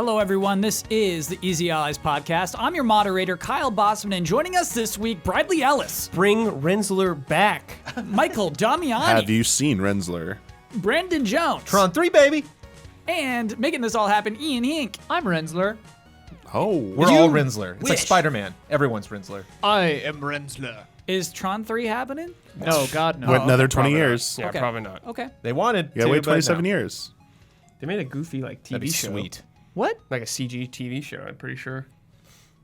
Hello, everyone. This is the Easy Allies podcast. I'm your moderator, Kyle Bossman, and joining us this week, Bradley Ellis. Bring Rensler back. Michael Damiani. Have you seen Rensler? Brandon Jones. Tron 3, baby. And making this all happen, Ian Hink. I'm Rensler. Oh. We're all Rensler. It's like Spider-Man. Everyone's Rensler. I am Rensler. Is Tron 3 happening? No, God, no. Wait, another 20 Probably not. years. Yeah, Okay. probably not. Okay. They wanted Yeah, to, wait but 27 no. years. They made a goofy like TV That'd be show. sweet. What? Like a CG TV show, I'm pretty sure.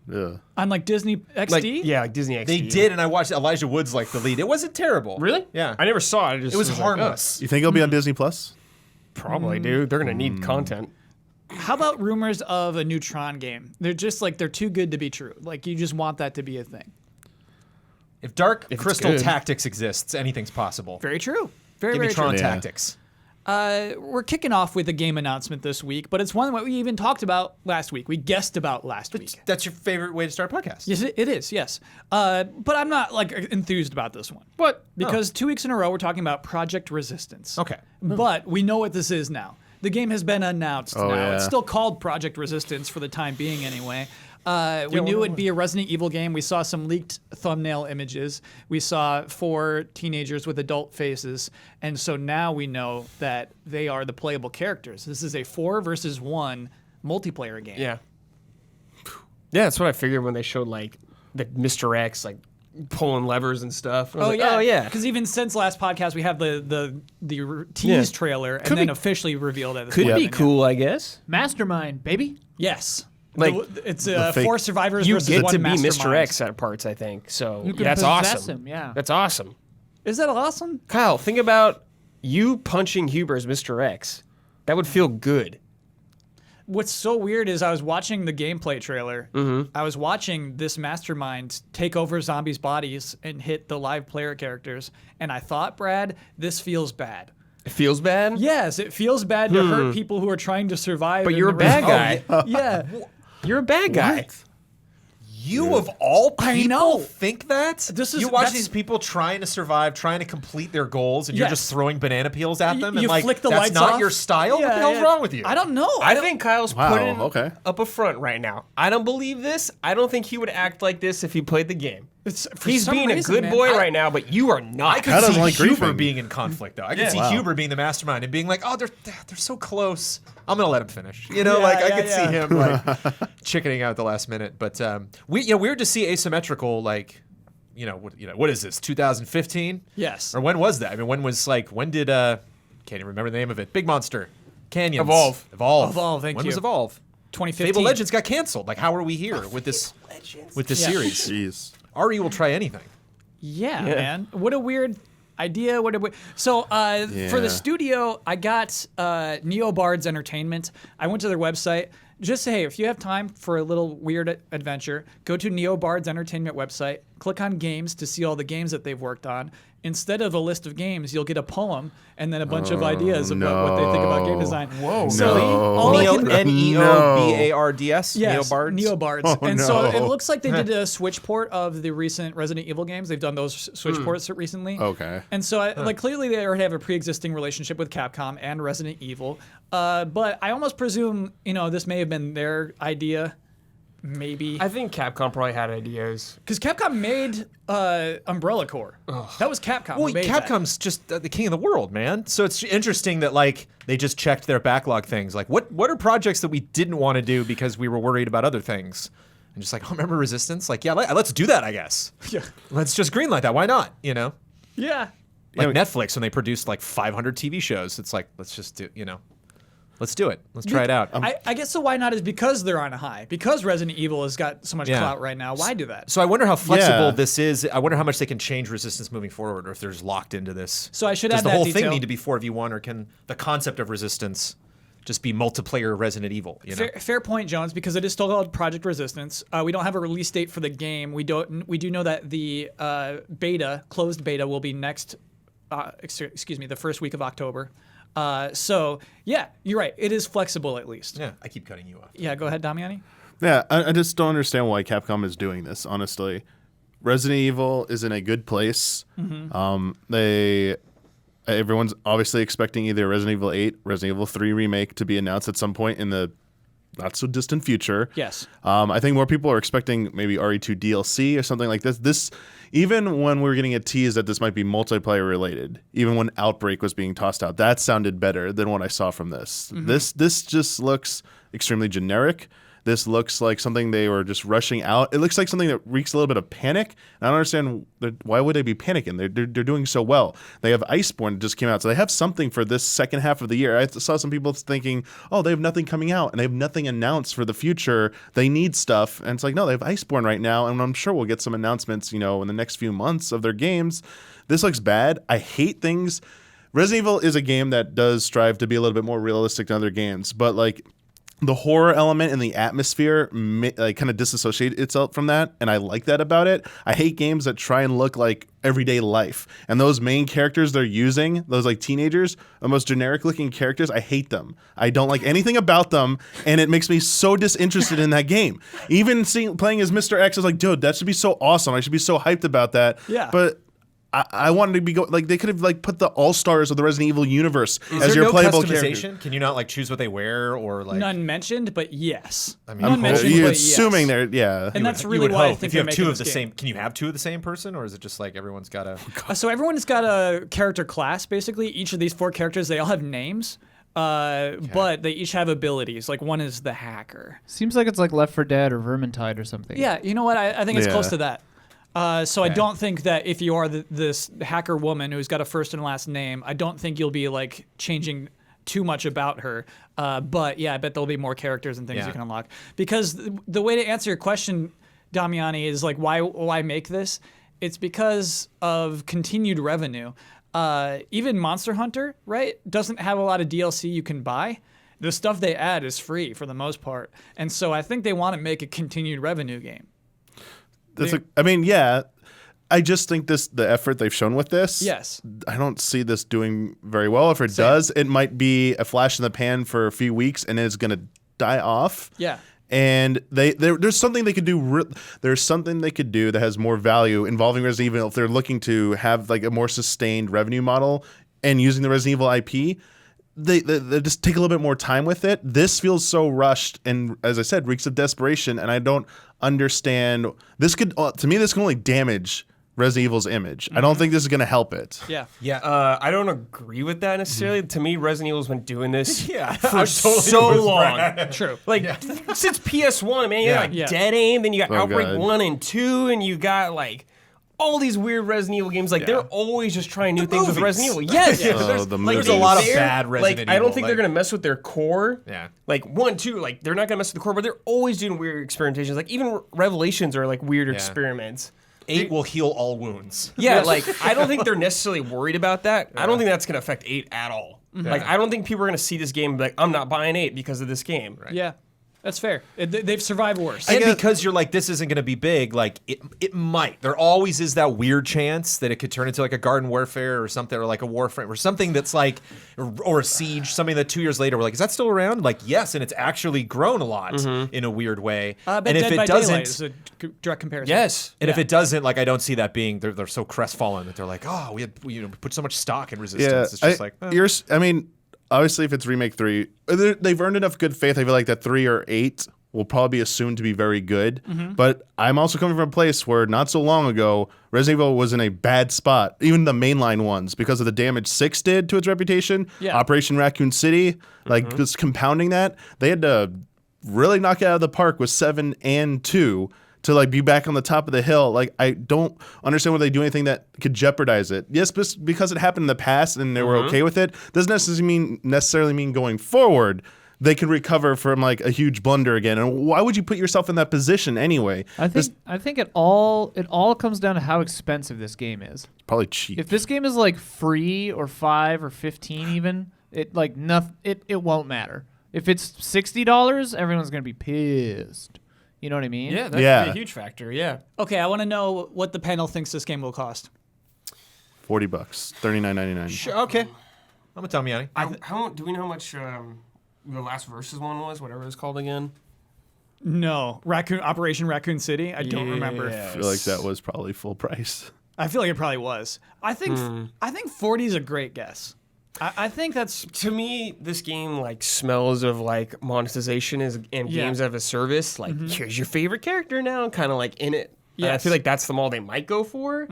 Yeah. On like Disney XD? Like, yeah, like Disney XD. They did, and I watched Elijah Wood's like the lead. It wasn't terrible. Really? Yeah. I never saw it. It was harmless. You think it'll be on Disney Plus? Probably, dude. They're going to need content. How about rumors of a new Tron game? They're just like, they're too good to be true. Like, you just want that to be a thing. If Dark it's Crystal good. Tactics exists, anything's possible. Very true. Very, Give me very Tron true. Yeah. Tactics. We're kicking off with a game announcement this week, but it's one that we even talked about last week. We guessed about last week. That's your favorite way to start a podcast. Yes, it is, yes. But I'm not like enthused about this one. What? Because 2 weeks in a row, we're talking about Project Resistance. Okay. But we know what this is now. The game has been announced now. yeah. It's still called Project Resistance for the time being anyway. We knew it'd be a Resident Evil game. We saw some leaked thumbnail images. We saw 4 teenagers with adult faces. And so now we know that they are the playable characters. This is a 4 versus 1 multiplayer game. Yeah. Yeah, that's what I figured when they showed like the Mr. X like pulling levers and stuff. I was like, oh yeah. Because even since last podcast, we have the tease trailer and then officially revealed it. Could be cool, I guess. Mastermind, baby. Yes. Like, it's fake- 4 survivors You versus get 1 to be mastermind. Mr. X at parts, I think. So You can that's possess awesome. him, yeah. That's awesome. Is that awesome? Kyle, think about you punching Huber as Mr. X. That would feel good. What's so weird is I was watching the gameplay trailer. Mm-hmm. I was watching this mastermind take over zombies' bodies and hit the live player characters. And I thought, Brad, this feels bad. It feels bad? Yes, it feels bad to hurt people who are trying to survive. But in you're a the bad guy. Yeah. You're a bad guy. You of all people I know. think that? This is- you watch that's- these people trying to survive, trying to complete their goals, and you're Yes. just throwing banana peels at them, You and like flick the that's lights not off. your style. Yeah, what the hell's yeah. wrong with you? I don't know. I think Kyle's Wow, putting okay. up a front right now. I don't believe this. I don't think he would act like this if he played the game. For He's some being reason, a good man, boy right now, but you are I not. could Kyle doesn't see like Huber griefing. being in conflict, though. I could see Wow. Huber being the mastermind and being like, "Oh, they're so close. I'm gonna let him finish." You know, Yeah, like I yeah, could see him like chickening out at the last minute. But weird to see asymmetrical. Like, what is this? 2015? Yes. Or when was that? I mean, when did can't even remember the name of it. Big Monster Canyons. Evolve. Evolve, thank when you. was Evolve? 2015. Fable Legends got canceled. Like, how are we here with this Yeah. series? Jeez. RE will try anything. Yeah, man. What a weird idea. So for Yeah. the studio, I got Neobards Entertainment. I went to their website. Just say, hey, if you have time for a little weird adventure, go to Neobards Entertainment website, click on games to see all the games that they've worked on. Instead of a list of games, you'll get a poem and then a bunch of ideas about what they think about game design. Whoa. So No. all I can- Neobards. Yes, Neobards. Neobards. Oh, And so no. it looks like they did a Switch port of the recent Resident Evil games. They've done those Switch ports recently. Okay. And so, clearly they already have a pre-existing relationship with Capcom and Resident Evil. But I almost presume, this may have been their idea, maybe. I think Capcom probably had ideas. Because Capcom made Umbrella Corps. That was Capcom. who Well, made that. Capcom's just the king of the world, man. So it's interesting that like they just checked their backlog things. Like, what are projects that we didn't want to do because we were worried about other things? And just like, oh, remember Resistance? Like, yeah, let's do that, I guess. Yeah. Let's just greenlight that. Why not? Yeah. Like Netflix when they produced like 500 TV shows. It's like, let's just do, let's do it. Let's try it out. I guess so why not is because they're on a high. Because Resident Evil has got so much Yeah. clout right now. Why do that? So I wonder how flexible Yeah. this is. I wonder how much they can change Resistance moving forward, or if they're just locked into this. So I should Does add the that whole detail. thing need to be 4v1, or can the concept of Resistance just be multiplayer Resident Evil? Fair point, Jones, because it is still called Project Resistance. We don't have a release date for the game. We do know that the closed beta, will be next. The first week of October. So yeah, you're right. It is flexible at least. Yeah, I keep cutting you off. Yeah, go ahead, Damiani. Yeah, I just don't understand why Capcom is doing this, honestly. Resident Evil is in a good place. Everyone's obviously expecting either Resident Evil 8, Resident Evil 3 remake to be announced at some point in the not so distant future. Yes. I think more people are expecting maybe RE2 DLC or something like this. Even when we were getting a tease that this might be multiplayer related, even when Outbreak was being tossed out, that sounded better than what I saw from this. This just looks extremely generic. This looks like something they were just rushing out. It looks like something that reeks a little bit of panic. And I don't understand why would they be panicking? They're doing so well. They have Iceborne that just came out, so they have something for this second half of the year. I saw some people thinking, oh, they have nothing coming out and they have nothing announced for the future. They need stuff, and it's like, no, they have Iceborne right now, and I'm sure we'll get some announcements, in the next few months of their games. This looks bad. I hate things. Resident Evil is a game that does strive to be a little bit more realistic than other games, but like, the horror element and the atmosphere kind of disassociate itself from that, and I like that about it. I hate games that try and look like everyday life, and those main characters they're using, those like teenagers, the most generic looking characters, I hate them. I don't like anything about them, and it makes me so disinterested in that game. Even playing as Mr. X is like, dude, that should be so awesome. I should be so hyped about that. Yeah. But I wanted to be they could have like put the all-stars of the Resident Evil universe Is as there your no playable customization? character. Can you not like choose what they wear or like? None mentioned, but yes. I mean, None mentioned, You're but assuming yes. they're And that's You really would why I hope. think if you they're have two making of the this same, game. can you have two of the same person, or is it just like everyone's got a? So everyone's got a character class, basically. Each of these 4 characters, they all have names, but they each have abilities. Like one is the hacker. Seems like it's like Left 4 Dead or Vermintide or something. Yeah, you know what? I think it's Yeah. close to that. So I don't think that if you are this hacker woman who's got a first and last name, I don't think you'll be like changing too much about her. But yeah, I bet there'll be more characters and things you can unlock. Because the way to answer your question, Damiani, is like why make this? It's because of continued revenue. Even Monster Hunter, right, doesn't have a lot of DLC you can buy. The stuff they add is free for the most part. And so I think they want to make a continued revenue game. I just think the effort they've shown with this. Yes. I don't see this doing very well. If it does, it might be a flash in the pan for a few weeks and it's going to die off. Yeah. And there's something they could do. There's something they could do that has more value involving Resident Evil if they're looking to have like a more sustained revenue model and using the Resident Evil IP. They just take a little bit more time with it. This feels so rushed and, as I said, reeks of desperation. And I don't understand. This could, to me, this can only damage Resident Evil's image. I don't think this is going to help it. Yeah. Yeah. I don't agree with that necessarily. To me, Resident Evil's been doing this for totally so with long. True. Like since PS1, man. You got like Yeah. Dead Aim, then you got Oh, Outbreak God. 1 and 2, and you got like all these weird Resident Evil games. Like they're always just trying new things with Resident Evil. Yes. Oh, the Like, movies. There's a lot of they're- bad Resident like, I don't Evil, think like- they're gonna mess with their core. Yeah. Like 1, 2, like they're not gonna mess with the core, but they're always doing weird experimentations. Like even Revelations are like weird experiments. 8 will heal all wounds. Yeah, like I don't think they're necessarily worried about that. I don't think that's gonna affect 8 at all. Like I don't think people are gonna see this game and be like, I'm not buying 8 because of this game. Right. Yeah. That's fair. They've survived worse. And because you're like, this isn't going to be big, like it might. There always is that weird chance that it could turn into like a Garden Warfare or something, or like a Warframe or something that's like, or a Siege, something that 2 years later we're like, is that still around? Like, yes, and it's actually grown a lot in a weird way. But and if Dead it by Daylight doesn't, is a direct comparison. Yes. and if it doesn't, like, I don't see that being. They're so crestfallen that they're like, oh, we put so much stock in Resistance. Yeah, It's just like, obviously, if it's Remake 3, they've earned enough good faith. I feel like that 3 or 8 will probably be assumed to be very good. But I'm also coming from a place where not so long ago, Resident Evil was in a bad spot, even the mainline ones, because of the damage 6 did to its reputation. Yeah. Operation Raccoon City, like just compounding that. They had to really knock it out of the park with 7 and 2 to like be back on the top of the hill. Like, I don't understand why they do anything that could jeopardize it. Yes, because it happened in the past and they were okay with it, doesn't necessarily mean going forward they can recover from like a huge blunder again. And why would you put yourself in that position anyway? I think it all comes down to how expensive this game is. Probably cheap. If this game is like free or 5 or 15 even, it won't matter. If it's $60, everyone's gonna be pissed. You know what I mean? Yeah, that's Yeah. a huge factor. Yeah. Okay, I want to know what the panel thinks this game will cost. $40, $39.99. sure, okay. I'm a Damiani. Do we know how much the last Versus one was? Whatever it's called again. No, Operation Raccoon City. I don't remember. I feel like that was probably full price. I feel like it probably was. I think 40 is a great guess. I think that's To me, this game like smells of like monetization and games as a service. Like, here's your favorite character now, kind of like in it. Yeah, I feel like that's the mall they might go for.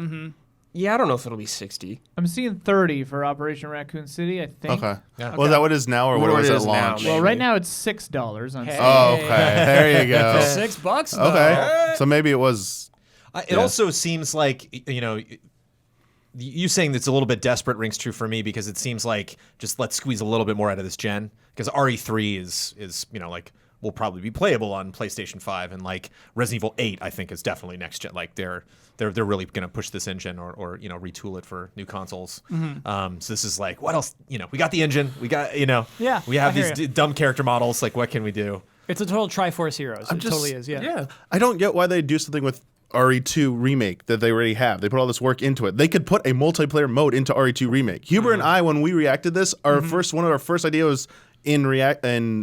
Yeah, I don't know if it'll be 60. I'm seeing 30 for Operation Raccoon City, I think. Okay. Well, is that what it is now, or what was it at is now, launch? maybe. Well, right now it's $6 on Steam. Oh, okay. There you go. $6 though. Okay. So maybe it was. It also seems like, you saying that's a little bit desperate rings true for me because it seems like just let's squeeze a little bit more out of this gen because RE3 is like will probably be playable on PlayStation 5 and like Resident Evil 8 I think is definitely next gen. Like they're really going to push this engine or retool it for new consoles. So this is like what else? We got the engine. We got Yeah, we have I hear these dumb character models. Like what can we do? It's a total Triforce Heroes. It totally is. Yeah. I don't get why they do something with RE2 Remake that they already have. They put all this work into it. They could put a multiplayer mode into RE2 Remake. Huber and I, when we reacted to this, one of our first ideas in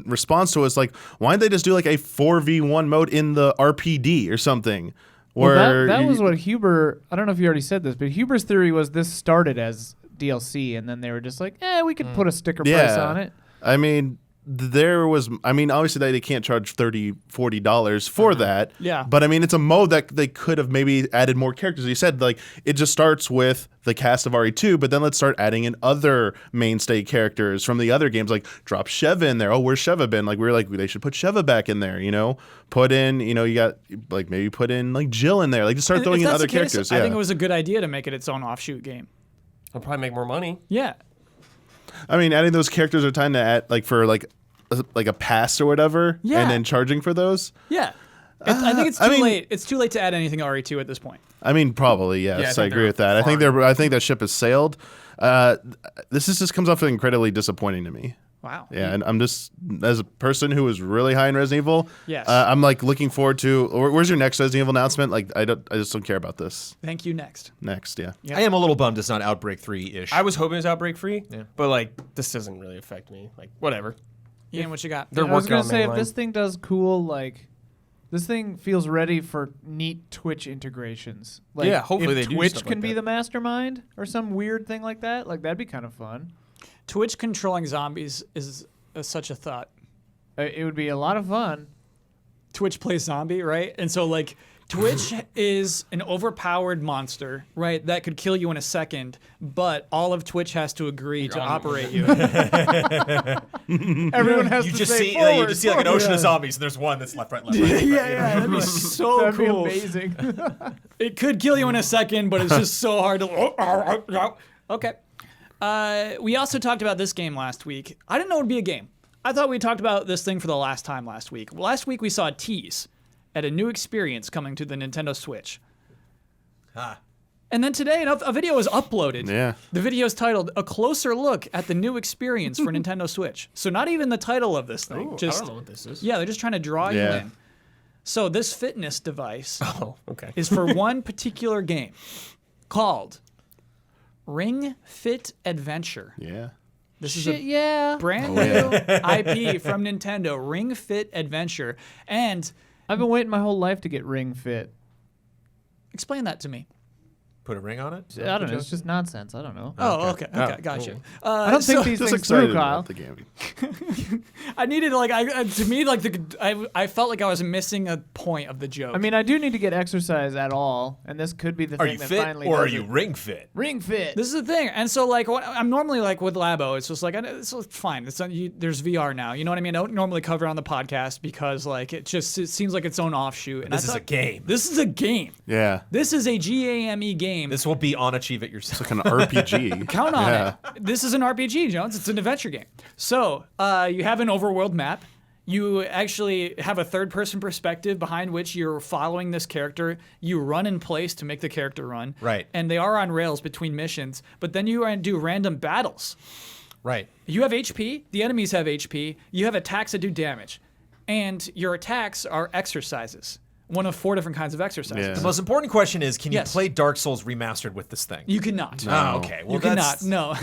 response to it was like, why didn't they just do like a 4v1 mode in the RPD or something? Well, that was what Huber, I don't know if you already said this, but Huber's theory was this started as DLC and then they were just like, we could put a sticker price on it. I mean, obviously they can't charge $30, $40 for that. Yeah. But I mean, it's a mode that they could have maybe added more characters. You said like it just starts with the cast of RE2, but then let's start adding in other mainstay characters from the other games. Like drop Sheva in there. Oh, where's Sheva been? Like we were like they should put Sheva back in there. Put in you got like maybe put in like Jill in there. Like just start throwing in other characters. I think it was a good idea to make it its own offshoot game. It'll probably make more money. Yeah. I mean, adding those characters are time to add like for like a pass or whatever, and then charging for those. Yeah. I think it's too late. It's too late to add anything RE2 at this point. I mean, probably yes. I agree with that. fine. I think that ship has sailed. This just comes off incredibly disappointing to me. Wow. Yeah, and I'm just as a person who was really high in Resident Evil. Yes. I'm like looking forward to. Where's your next Resident Evil announcement? Like I just don't care about this. Thank you. Next. Yeah. Yep. I am a little bummed it's not Outbreak 3-ish. I was hoping it was Outbreak free, but like this doesn't really affect me. Like whatever. Ian, what you got? They're I was working gonna on say if mainline. this thing does cool, like this thing feels ready for neat Twitch integrations. Like, Yeah, hopefully if they do Twitch stuff can like be that. the mastermind or some weird thing like that. Like that'd be kind of fun. Twitch controlling zombies is such a thought. It would be a lot of fun. Twitch plays zombie, right? And so like Twitch is an overpowered monster, right? That could kill you in a second, but all of Twitch has to agree to operate you. Everyone has you to just say see forward, you just see like an forward. ocean of zombies and there's one that's left, right, left, right. Left, right, That'd be so That'd be cool. amazing. It could kill you in a second, but it's just so hard to. Okay. We also talked about this game last week. I didn't know it would be a game. I thought we talked about this thing for the last time last week. Last week we saw a tease at a new experience coming to the Nintendo Switch. And then today a video was uploaded. Yeah. The video is titled "A Closer Look at the New Experience for Nintendo Switch." So not even the title of this thing. Ooh, just I don't know what this is. yeah, they're just trying to draw you Yeah. in. So this fitness device Oh, okay. is for one particular game called Ring Fit Adventure. Yeah. This is Shit, yeah. a brand new IP from Nintendo, Ring Fit Adventure. And I've been waiting my whole life to get Ring Fit. explain that to me. Put a ring on it? I don't know. It's just nonsense. I don't know. Oh, okay, gotcha. I don't think these Just things excited through, Kyle. about the game. I needed I felt like I was missing a point of the joke. I mean, I do need to get exercise at all, and this could be the Are thing you that fit finally or are does you it. ring fit? Ring Fit? this is the thing, and so like I'm normally like with Labo, it's just like it's fine. It's there's VR now, you know what I mean? I don't normally cover it on the podcast because like it seems like its own offshoot. And This I is a thought, game. This is a game. Yeah. This is a GAME game. This will be on Achieve It Yourself. Like an RPG. Count on Yeah. it. This is an RPG, Jones. It's an adventure game. So you have an overworld map. You actually have a third-person perspective behind which you're following this character. You run in place to make the character run. Right. And they are on rails between missions. But then you do random battles. Right. You have HP. The enemies have HP. You have attacks that do damage. And your attacks are exercises. One of 4 different kinds of exercises. Yeah. The most important question is, can you Yes. play Dark Souls remastered with this thing? You cannot. Oh, okay. Well, You cannot. No.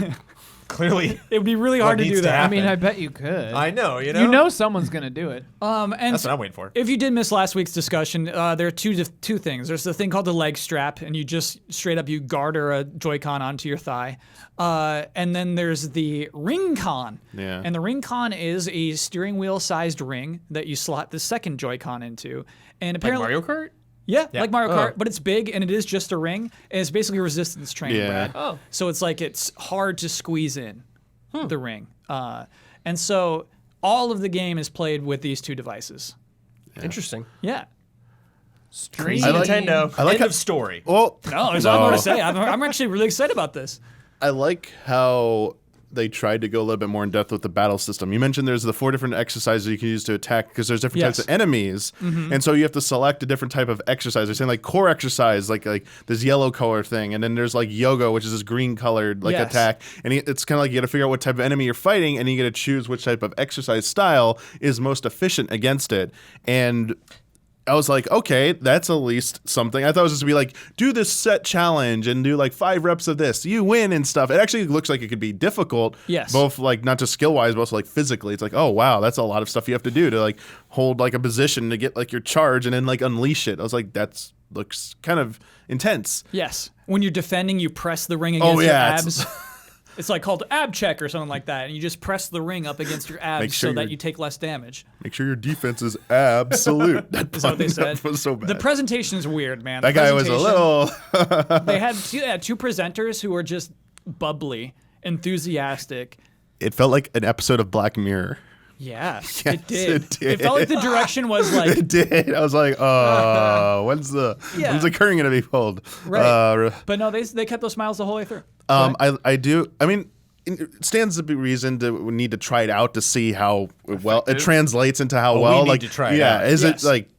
clearly. It would be really hard to needs do to that. I happen. mean, I bet you could. I know, you You know someone's gonna do it. And That's what I'm waiting for. if you did miss last week's discussion, there are two things. There's the thing called the leg strap, and you just straight up you garter a Joy-Con onto your thigh. And then there's the ring con. Yeah. And the ring con is a steering wheel sized ring that you slot the second Joy-Con into. And Like apparently Mario Kart? Yeah, like Mario Kart, but it's big and it is just a ring, and it's basically resistance training, Yeah. Brad. Oh. So it's like it's hard to squeeze in the ring. And so all of the game is played with these two devices. Interesting. Yeah. Crazy I like- Nintendo. I like End how, of story. well, No, there's a lot more to say. I'm actually really excited about this. I like how they tried to go a little bit more in depth with the battle system. You mentioned there's the 4 different exercises you can use to attack because there's different types Yes. of enemies, and so you have to select a different type of exercise. They're saying like core exercise, like this yellow color thing, and then there's like yoga, which is this green colored like Yes. attack, and it's kind of like you got to figure out what type of enemy you're fighting, and you got to choose which type of exercise style is most efficient against it. And I was like, okay, that's at least something. I thought it was just to be like, do this set challenge and do like 5 reps of this. You win and stuff. It actually looks like it could be difficult. Yes. Both like not just skill wise, but also like physically. It's like, oh wow, that's a lot of stuff you have to do to like hold like a position to get like your charge and then like unleash it. I was like, that's looks kind of intense. Yes. When you're defending, you press the ring against your yeah, abs. It's like called ab check or something like that, and you just press the ring up against your abs Make sure so that you're- you take less damage. Make sure your defense is absolute. That Is that what they pun said? was so bad. The presentation is weird, man. that The guy was a presentation- little. They had two presenters who were just bubbly, enthusiastic. It felt like an episode of Black Mirror. Yeah, Yes, it did. it did. It felt like the direction was like It did. I was like, when's the curtain gonna be pulled? right. But no, they kept those smiles the whole way through. I do. I mean, it stands to be reason to need to try it out to see how well it translates into how we well. need Like, to try it yeah, out. is Yes. it like?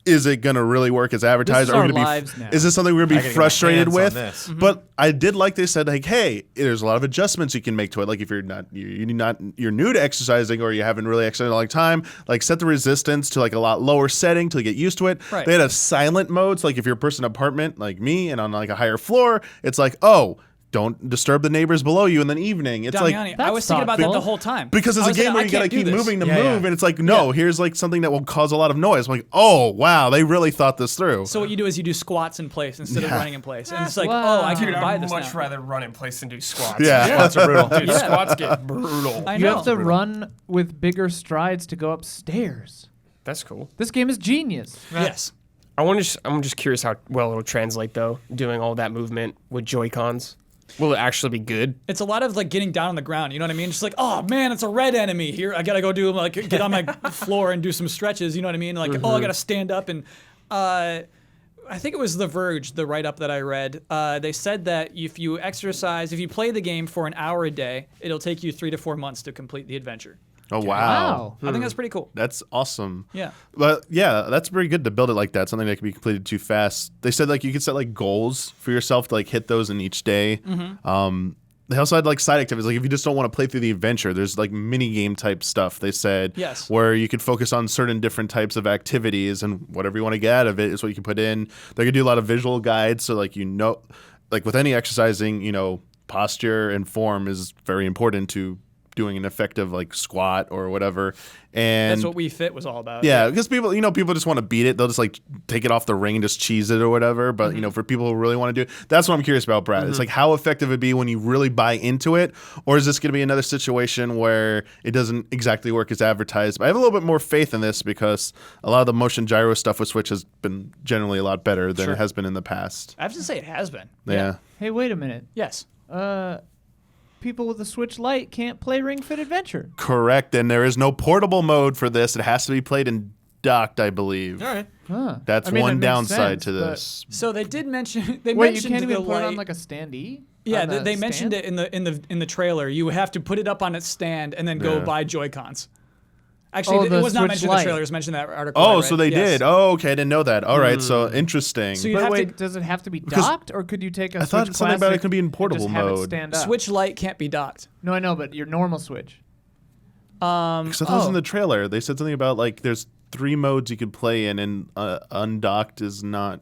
Is it gonna really work as advertised? This is Are we our gonna lives now. Is this something we're gonna I be gotta get my frustrated hands on with? this. But I did like they said like, hey, there's a lot of adjustments you can make to it. Like if you're new to exercising or you haven't really exercised in a long time, like set the resistance to like a lot lower setting till you get used to it. Right. They had a silent mode, so like if you're a person in an apartment like me and on like a higher floor, it's like, oh, don't disturb the neighbors below you in the evening. It's like Damiani, I That's was thinking about that thoughtful. the whole time. because it's I a was game like, where I you gotta can't do keep this. moving to Yeah, move, yeah. and it's like, no, here's like something that will cause a lot of noise. I'm like, oh wow, they really thought this through. So what you do is you do squats in place instead of Yeah. running in place, and it's like, Wow. oh, I can Dude, buy I'd this much now. rather run in place than do squats. Yeah. Squats are brutal. Dude, Yeah. squats get brutal. I You know. have to run with bigger strides to go upstairs. That's cool. This game is genius. Yes. I'm just curious how well it'll translate though, doing all that movement with Joy-Cons. Will it actually be good? It's a lot of like getting down on the ground. You know what I mean? Just like, oh man, it's a red enemy here. I gotta go do like get on my floor and do some stretches. You know what I mean? Like, oh, I gotta stand up and. I think it was The Verge, the write-up that I read. They said that if you play the game for an hour a day, it'll take you 3 to 4 months to complete the adventure. Oh wow. Wow. I think that's pretty cool. That's awesome. Yeah. But yeah, that's pretty good to build it like that. Something that can be completed too fast. They said like you could set like goals for yourself to like hit those in each day. They also had like side activities. Like if you just don't want to play through the adventure, there's like mini game type stuff. They said Yes. where you could focus on certain different types of activities and whatever you want to get out of it is what you can put in. They could do a lot of visual guides. So like like with any exercising, posture and form is very important to doing an effective like squat or whatever. And That's what Wii Fit was all about. yeah, because people just want to beat it. They'll just like take it off the ring and just cheese it or whatever. But for people who really want to do it, that's what I'm curious about, Brad. It's like how effective it'd be when you really buy into it, or is this going to be another situation where it doesn't exactly work as advertised? But I have a little bit more faith in this because a lot of the motion gyro stuff with Switch has been generally a lot better than it has been in the past. I have to say it has been. Yeah. Hey, wait a minute. Yes. People with a Switch Lite can't play Ring Fit Adventure. Correct. And there is no portable mode for this. It has to be played in docked, I believe. All right. Huh. That's I mean, one that makes downside sense, to but- this. So they did mention. Wait, you mentioned can't even the put it on light- like a standee? Yeah, On a they mentioned stand? it in the trailer. You have to put it up on its stand and then go Yeah. buy Joy-Cons. Actually, Oh, it the was not Switch mentioned in the Lite. trailer. It was mentioned in that article. I Oh, read. so they Yes. did. Oh, okay. I didn't know that. All right. So interesting. So you But have wait, to. does it have to be docked, or could you take a I thought Switch something about it Classic could be in and portable just have it mode. stand up? Switch Lite can't be docked. No, I know, but your normal Switch. Because that was in the trailer. They said something about like there's 3 modes you could play in, and undocked is not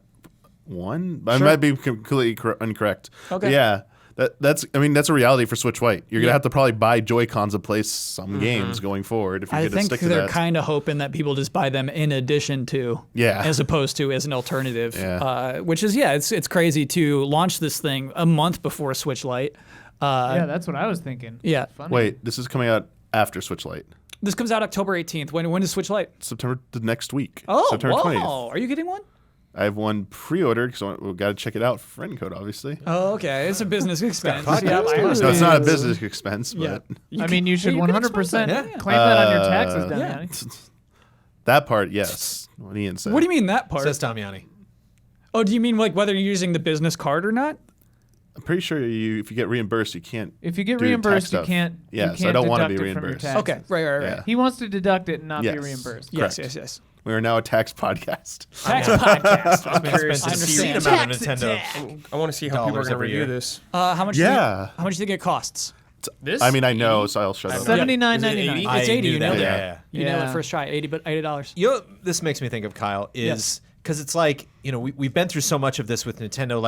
one. I might be completely incorrect. Okay. But yeah, That's a reality for Switch Lite. You're gonna have to probably buy Joy-Cons to play some games going forward if you're I gonna think stick to they're that. kind of hoping that people just buy them in addition to, as opposed to as an alternative. Yeah. Which is it's crazy to launch this thing a month before Switch Lite. Yeah, that's what I was thinking. Yeah. Funny. Wait, this is coming out after Switch Lite. This comes out October 18th. When is Switch Lite? September the next week. Oh, September wow. 20th. Are you getting one? I have one pre-ordered because we've got to check it out for friend code, obviously. Oh, okay. It's a business expense. Yeah, No, it's not a business expense, Yeah. but I mean, you should you can 100% expense claim that on your taxes, yeah. Damiani. that part, yes. What Ian said. What do you mean that part? Says Damiani. Oh, do you mean like whether you're using the business card or not? I'm pretty sure if you get reimbursed, you can't. If you get do reimbursed, tax you stuff. can't. Yeah, you so I can't don't want to deduct be it from your reimbursed. taxes. Okay, right. Yeah. He wants to deduct it and not Yes. be reimbursed. Yes, Correct. yes. We are now a tax podcast. Tax podcast. I'm curious I to see understand. the amount of Nintendo. I want to see how people are Dollars going to every review year. this. How much? Yeah. How much do you think it costs? This? I mean, I know, so I'll shut up. $79.99. It's 80. You know that. that. Yeah. You nailed it first try. $80. You know what this makes me think of, Kyle, is because it's like, we've been through so much of this with Nintendo.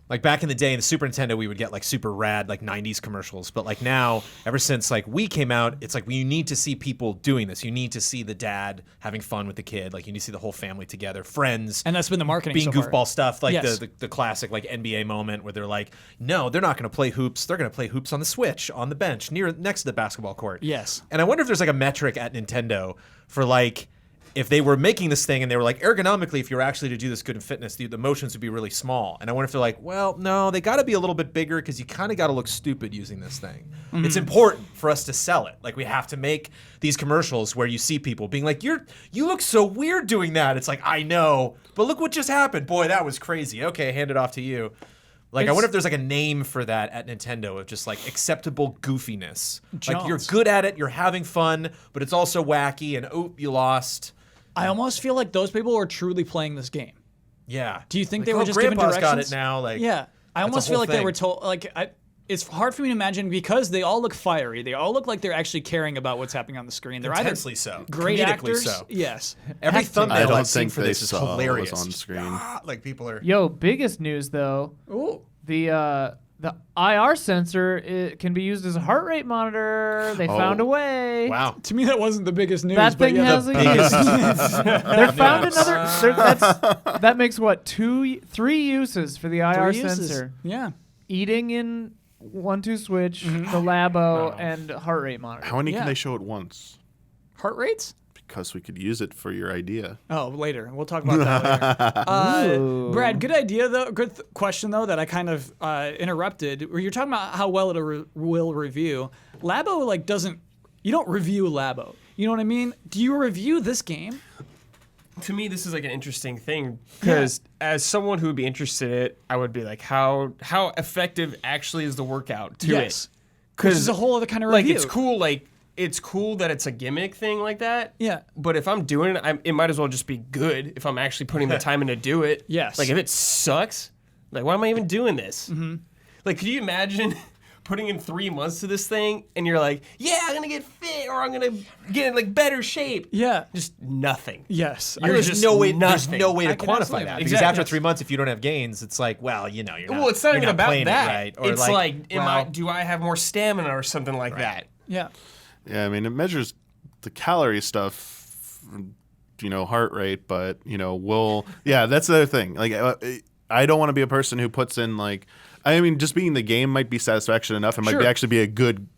Like back in the day in the Super Nintendo, we would get like super rad like 90s commercials. But like now, ever since like Wii came out, it's like you need to see people doing this. You need to see the dad having fun with the kid. Like you need to see the whole family together, friends. And that's been the marketing being so far. goofball stuff, like Yes. the classic like NBA moment where they're like, no, they're not going to play hoops. They're going to play hoops on the Switch, on the bench, next to the basketball court. Yes. And I wonder if there's like a metric at Nintendo for like, if they were making this thing and they were like, ergonomically, if you were actually to do this good in fitness, the motions would be really small. And I wonder if they're like, well, no, they got to be a little bit bigger because you kind of got to look stupid using this thing. It's important for us to sell it. Like we have to make these commercials where you see people being like, you look so weird doing that. It's like, I know, but look what just happened. Boy, that was crazy. Okay, hand it off to you. Like, I wonder if there's like a name for that at Nintendo of just like acceptable goofiness. Like you're Jones. good at it, you're having fun, but it's also wacky and you lost. I almost feel like those people are truly playing this game. Yeah. Do you think Like, they were just given Grandpa's directions? got it now. Like, Yeah. I that's a almost feel whole like they thing. were told, it's hard for me to imagine because they all look fiery. They all look like they're actually caring about what's happening on the screen. They're Intensely either so. great Comedically actors. so. Yes. Every I thumbnail don't I've seen think for they this is saw hilarious. what was on screen. Like people are. Yo, biggest news though. Ooh. The IR sensor can be used as a heart rate monitor. They found a way. Wow. To me, that wasn't the biggest news. That but thing yeah, has a They found another. That makes what 3 uses for the IR three uses. sensor: Yeah. eating in 1-2 switch, the Labo, and heart rate monitor. How many Yeah. can they show at once? Heart rates? Because we could use it for your idea. Oh, later. We'll talk about that later. Brad, good idea though. Good question though that I kind of interrupted. Where you're talking about how well it will review. Labo doesn't. You don't review Labo. You know what I mean? Do you review this game? To me, this is like an interesting thing because as someone who would be interested in it, I would be like, how effective actually is the workout to Yes. it? Which is a whole other kind of Like review. it's cool. Like it's cool that it's a gimmick thing like that. Yeah. But if I'm doing it, it might as well just be good. If I'm actually putting the time in to do it. Yes. Like if it sucks, like why am I even doing this? Mm-hmm. Like, could you imagine putting in 3 months to this thing and you're like, yeah, I'm gonna get fit or I'm gonna get in like better shape. Yeah. Just nothing. Yes. You're There's just no way. There's nothing. no way to I can quantify absolutely- that because Exactly. after 3 months, if you don't have gains, it's like, well, you're not. Well, it's not you're even about playing that. It right. Or It's do I have more stamina or something like that? Yeah. Yeah, I mean, it measures the calorie stuff, heart rate, but, that's the other thing. Like, I don't want to be a person who puts in, just being the game might be satisfaction enough. It might Sure. actually be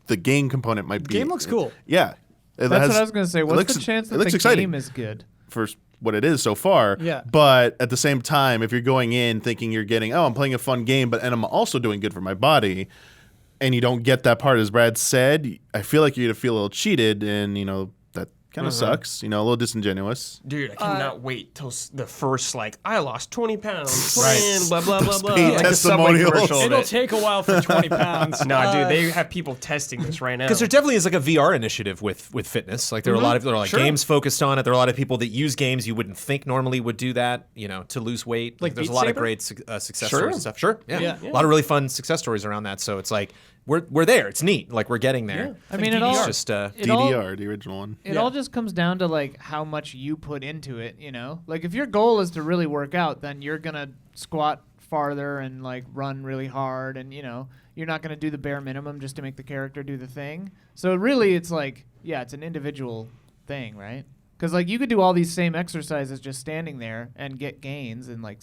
the game component might be. Game looks cool. Yeah. That's what I was going to say. What's the chance that the exciting game is good? for what it is so far. Yeah. But at the same time, if you're going in thinking you're getting, I'm playing a fun game, and I'm also doing good for my body, and you don't get that part, as Brad said, I feel like you're going to feel a little cheated, and, that kind of sucks, a little disingenuous. Dude, I cannot wait till the first, I lost 20 pounds. Right. Playing, blah, blah, blah, blah. paid Like the Subway testimonials. commercial of It'll it. take a while for 20 pounds. No, dude, they have people testing this right now. Because there definitely is like a VR initiative with fitness. Like there are a lot of there are Sure. games focused on it. There are a lot of people that use games you wouldn't think normally would do that. To lose weight. Like there's a Beat lot of Saber? great success Sure. stories and stuff. Sure, yeah. Yeah. A lot of really fun success stories around that. So it's like we're there. It's neat. Like we're getting there. I mean, it It's all just it all- DDR, the original one. It all just comes down to how much you put into it, Like if your goal is to really work out, then you're gonna squat farther and like run really hard, and you're not going to do the bare minimum just to make the character do the thing. So really, it's like, yeah, it's an individual thing, right? Because like you could do all these same exercises just standing there and get gains and like,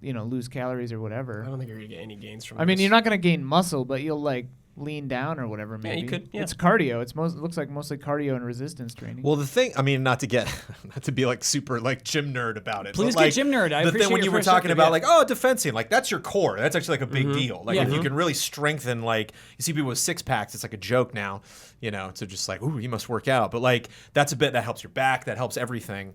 lose calories or whatever. I don't think you're gonna get any gains from. I mean, this. you're not going to gain muscle, but you'll like lean down or whatever. Maybe you could. Yeah. It's cardio. It looks like mostly cardio and resistance training. Well, the thing, I mean, not to be like super like gym nerd about it. Please but, like, get gym nerd. I the appreciate thing when your you were talking perspective, about yeah. like, defensing, like that's your core. That's actually like a big deal. Like if you can really strengthen, like you see people with 6-packs, it's like a joke now, so just like, ooh, you must work out. But like that's a bit that helps your back, that helps everything.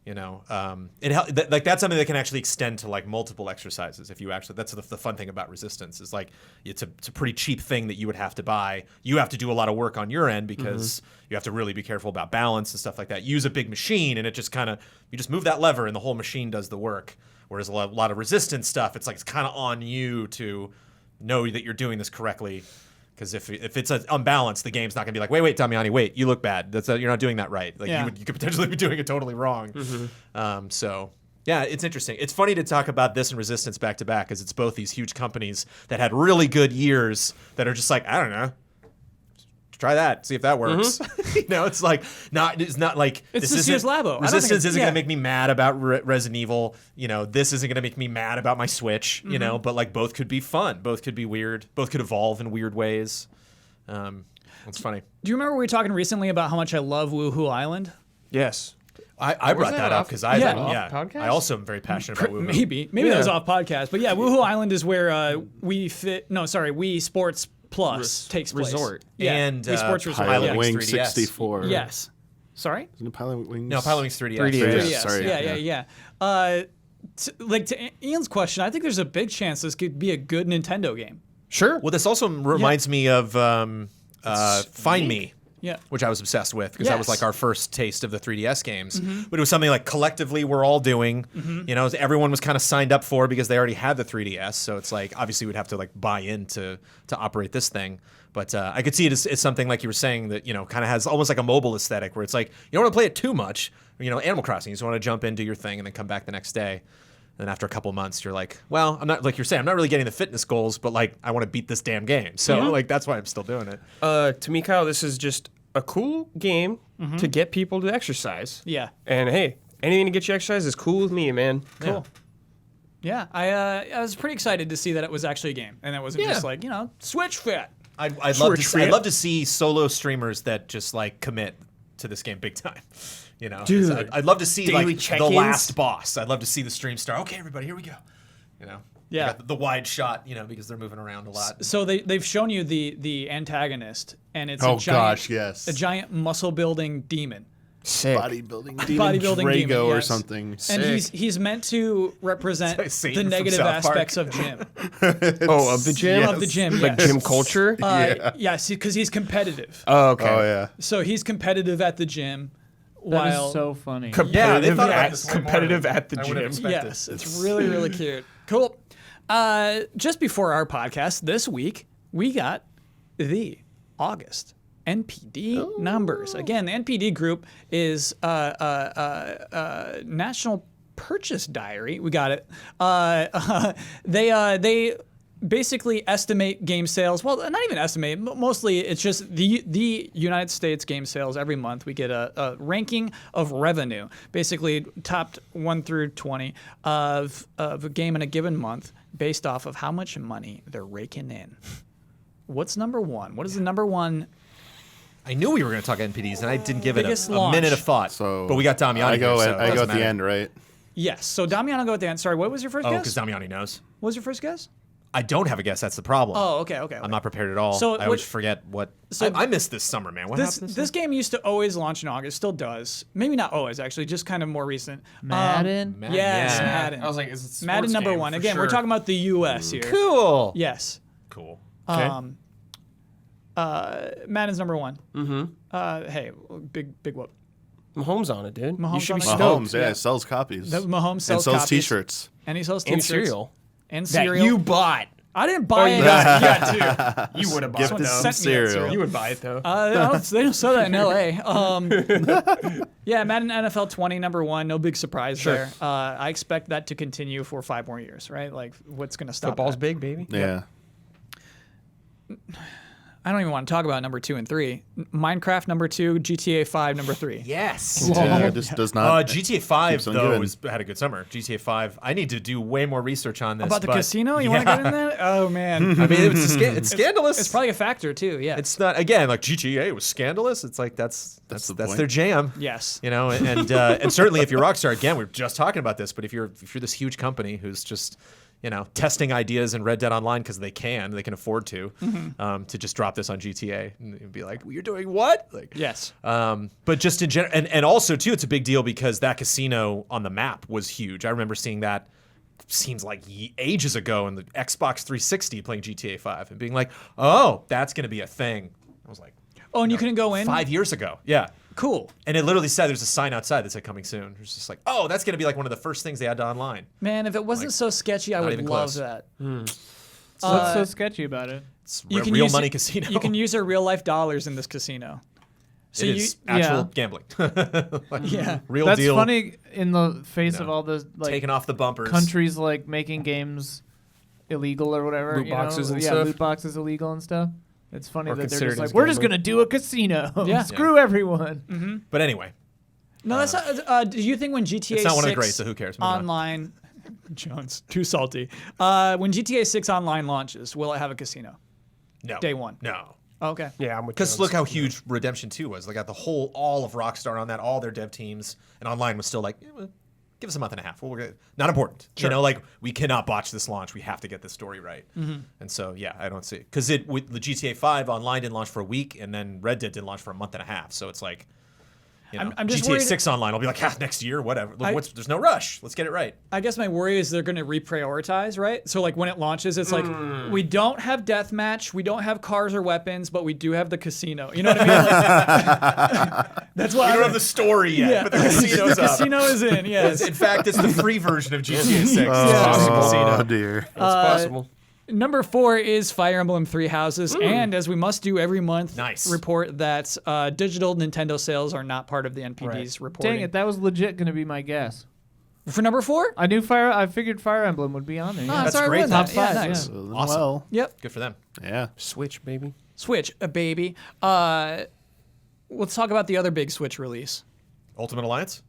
That's something that can actually extend to like multiple exercises. If you actually, that's the fun thing about resistance is like it's a pretty cheap thing that you would have to buy. You have to do a lot of work on your end because you have to really be careful about balance and stuff like that. Use a big machine and it just you just move that lever and the whole machine does the work. Whereas a lot of resistance stuff, it's like it's kind of on you to know that you're doing this correctly. Because if it's unbalanced, the game's not going to be like, wait, Damiani, wait, you look bad. You're not doing that right. Like you could potentially be doing it totally wrong. So yeah, it's interesting. It's funny to talk about this and Resistance back to back because it's both these huge companies that had really good years that are just like, I don't know, try that, see if that works. It's like it's not like It's this year's Labo. Resistance isn't going to make me mad about Resident Evil. This isn't going to make me mad about my Switch. But like both could be fun. Both could be weird. Both could evolve in weird ways. It's funny. Do you remember we were talking recently about how much I love Woohoo Island? Yes. I brought that up because I podcast? I also am very passionate about Woohoo. Maybe that was off podcast, but yeah, Woohoo Island is where Wii Sports Plus takes place. Resort. Yeah. And Wii Sports Resort. Pilot Yeah. Wing 3DS. 64. Yes. Sorry? Isn't it Pilot Wings? No, Pilot Wings 3DS. 3DS. 3DS. Sorry. Yeah. To Ian's question, I think there's a big chance this could be a good Nintendo game. Sure. Well, this also reminds me of Find Me. Yeah. Which I was obsessed with because that was Yes. like our first taste of the 3DS games. But it was something like collectively we're all doing. Everyone was kind of signed up for because they already had the 3DS. So it's like obviously we'd have to like buy in to operate this thing. But I could see it as something like you were saying that kind of has almost like a mobile aesthetic where it's like you don't want to play it too much. Animal Crossing, you just want to jump in, do your thing, and then come back the next day. And then after a couple months, you're like, well, I'm not like you're saying, I'm not really getting the fitness goals, but like I want to beat this damn game. So like that's why I'm still doing it. To me, Kyle, this is just a cool game to get people to exercise. Yeah. And hey, anything to get you exercise is cool with me, man. Cool. Yeah, I was pretty excited to see that it was actually a game, and it wasn't just like Switch Fit. I'd love to see solo streamers that just like commit to this game big time. Dude, I'd love to see daily like the check-ins. last boss. I'd love to see the stream start. Okay, everybody, here we go. Yeah. Got the wide shot, because they're moving around a lot. So they've shown you the antagonist, and it's Oh, a giant, gosh, yes. a giant muscle building demon. Sick. Bodybuilding demon, Bodybuilding Drago demon, or yes. something. And he's meant to represent It's like Satan the from negative South Park. aspects of gym. Oh, of the gym? Yes. Of the gym, Like yes. gym culture? Yes, because he's competitive. Oh, okay. Oh, yeah. So he's competitive at the gym. That While is so funny. Yeah, they Competitive, thought about at, this way more competitive than at the I would've gym. expected. yes, it's really, really cute. Cool. Just before our podcast this week, we got the August NPD numbers. Again, the NPD group is National Purchase Diary. We got it. They basically estimate game sales. Well, not even estimate. Mostly, it's just the United States game sales every month. We get a ranking of revenue, basically topped 1 through 20 of a game in a given month, based off of how much money they're raking in. What's number one? What is the number one? I knew we were going to talk NPDs, and I didn't give it Biggest a launch. minute of thought. So but we got Damiani. I go here, at, so it I go doesn't at the matter. end, right? Yes. So Damian will go at the end. Sorry, what was your first Oh, guess? because Damiani knows. What was your first guess? I don't have a guess. That's the problem. Oh, okay. I'm not prepared at all. So I always what- forget what. so I missed this summer, man. What This happened? this game used to always launch in August, still does. Maybe not always, actually, just kind of more recent. Madden? Yes, Yeah. Madden. I was like, is it a Madden sports number game? one. For Again, we're sure. talking about the U.S. here. Cool. Yes. Cool. Madden's number one. Mm-hmm. Hey, big whoop. Mahomes on it, dude. Mahomes you should on be it. stoked. Mahomes, yeah, sells copies. Mahomes sells and sells copies. T-shirts. And he sells And T-shirts. cereal. And That cereal. you bought. I didn't buy it. You got two. You would have bought Gift it is though. some Sent me that cereal. You would buy it though. They don't sell that in LA. Yeah, Madden NFL 20 #1. No big surprise there. I expect that to continue for 5 more years, right? Like, what's going to stop Football's that? big, baby. Yeah. I don't even want to talk about number 2 and 3. Minecraft number 2, GTA 5 number 3. Yes. Continue. This does not. GTA 5 keeps on though giving. had a good summer. GTA 5. I need to do way more research on this. About the but casino? You want to get in that? Oh, man. I mean, it's scandalous. It's probably a factor, too. Yeah. It's not again like GTA was scandalous. It's like that's the their point. jam. Yes. You know, and certainly if you're Rockstar, again, we were just talking about this, but if you're this huge company who's just, you know, testing ideas in Red Dead Online because they can afford to just drop this on GTA and be like, well, you're doing what? Like, Yes. but just in general, and also too, it's a big deal because that casino on the map was huge. I remember seeing that. Seems like ages ago in the Xbox 360 playing GTA 5 and being like, oh, that's going to be a thing. I was like, Oh, and you couldn't go in? 5 years ago. Yeah. Cool. And it literally said there's a sign outside that said coming soon. It was just like, oh, that's going to be like one of the first things they add to online. Man, if it wasn't so sketchy, I would even love close. that. What's so sketchy about it? It's You can real use money it- casino. You can use your real life dollars in this casino. So it is actual gambling. Like, Yeah. real That's deal. funny in the face You of know, all the like taking off the bumpers. countries like making games illegal or whatever. Loot you know? boxes and yeah, stuff. loot boxes illegal and stuff. It's funny Or that they're considered just like, as we're just gambling. gonna do a casino. Yeah. Screw everyone. But anyway, No, that's not. Do you think when GTA it's not one of the 6 greats, so who cares? Moving on. online, Jones, too salty. When GTA 6 online launches, will it have a casino? No. Day one. No. Oh, okay. Yeah, I'm with Because Jones. look how huge Redemption 2 was. They got all of Rockstar on that, all their dev teams, and online was still like, well, give us a month and a half. We're good. Not important. You know, like we cannot botch this launch. We have to get this story right. And so, yeah, I don't see it. Because with the GTA 5 online didn't launch for a week, and then Red Dead didn't launch for a month and a half. So it's like, you know, I'm just GTA worried- 6 online will be like, next year, whatever. Look, there's no rush. Let's get it right. I guess my worry is they're going to reprioritize, right? So like when it launches, it's like we don't have deathmatch, we don't have cars or weapons, but we do have the casino. You know what I mean? Like, that's why We don't have the story yet, Yeah. but the casino's the up. casino is in. Yes. In fact, it's the free version of GTA 6. Oh, dear. It's possible. Number 4 is Fire Emblem Three Houses, and as we must do every month, Nice. report that digital Nintendo sales are not part of the NPDs reporting. Dang it, that was legit gonna be my guess. For number 4? I figured Fire Emblem would be on there. Yeah. That's sorry, great. we're in that. Top Yeah, 5, nice. yeah. Awesome. Well, Yep. Good for them. yeah. Switch, baby. Switch, a baby. Let's talk about the other big Switch release. Ultimate Alliance?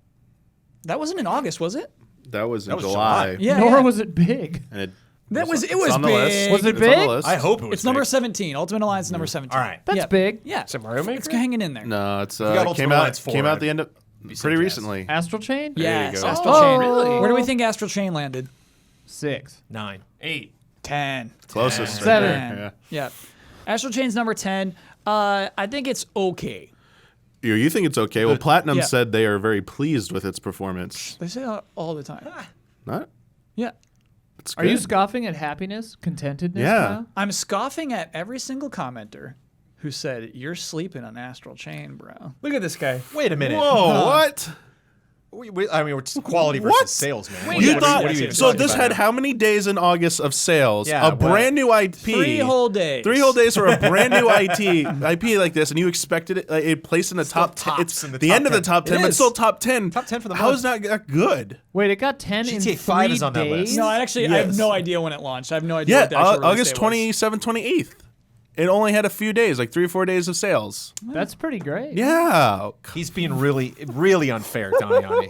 That wasn't in August, was it? That was in was July. July. Yeah. Nor yeah. was it big. And it That was. It it's was on the list. big. Was it It's on the big? list. I hope it was It's number big. 17. Ultimate Alliance number 17. All right. That's Yeah. big. Yeah. Is it Mario Maker? It's hanging in there. No, it's got Ultimate came Alliance out 4, came out I'd the end of be pretty jazzed. recently. Astral Chain? There you Yes, go. Astral Oh, Chain. really? Where do we think Astral Chain landed? 6. 9. 8. 10. Closest. right 7. there, Yeah. Astral Chain's number 10. I think it's okay. yeah. You think it's okay? Well, Platinum Yeah. said they are very pleased with its performance. They say that all the time. Not? Yeah. It's Are you good. scoffing at happiness, contentedness? Yeah. Kyle? I'm scoffing at every single commenter who said, you're sleeping on Astral Chain, bro. Look at this guy. Wait a minute. Whoa! What? I mean, it's quality versus What? sales, man. Wait, What- You What thought are you even so? talking This about had now? how many days in August of sales? Yeah, a what? brand new IP. 3 whole days. 3 whole days for a brand new IP like this, and you expected it placed in the top 10. tops It's in the the top end of the 10. top 10, It but is. still top 10. Top 10 for the How month. is that good? Wait, it got 10 in GTA 3 5 is on that days? list. No, I have Yes. no idea when it launched. I have no idea Yeah, what the actual release August date 27th, 28th. It only had a few days, like 3 or 4 days of sales. That's pretty great. Yeah. He's being really unfair, Donnie.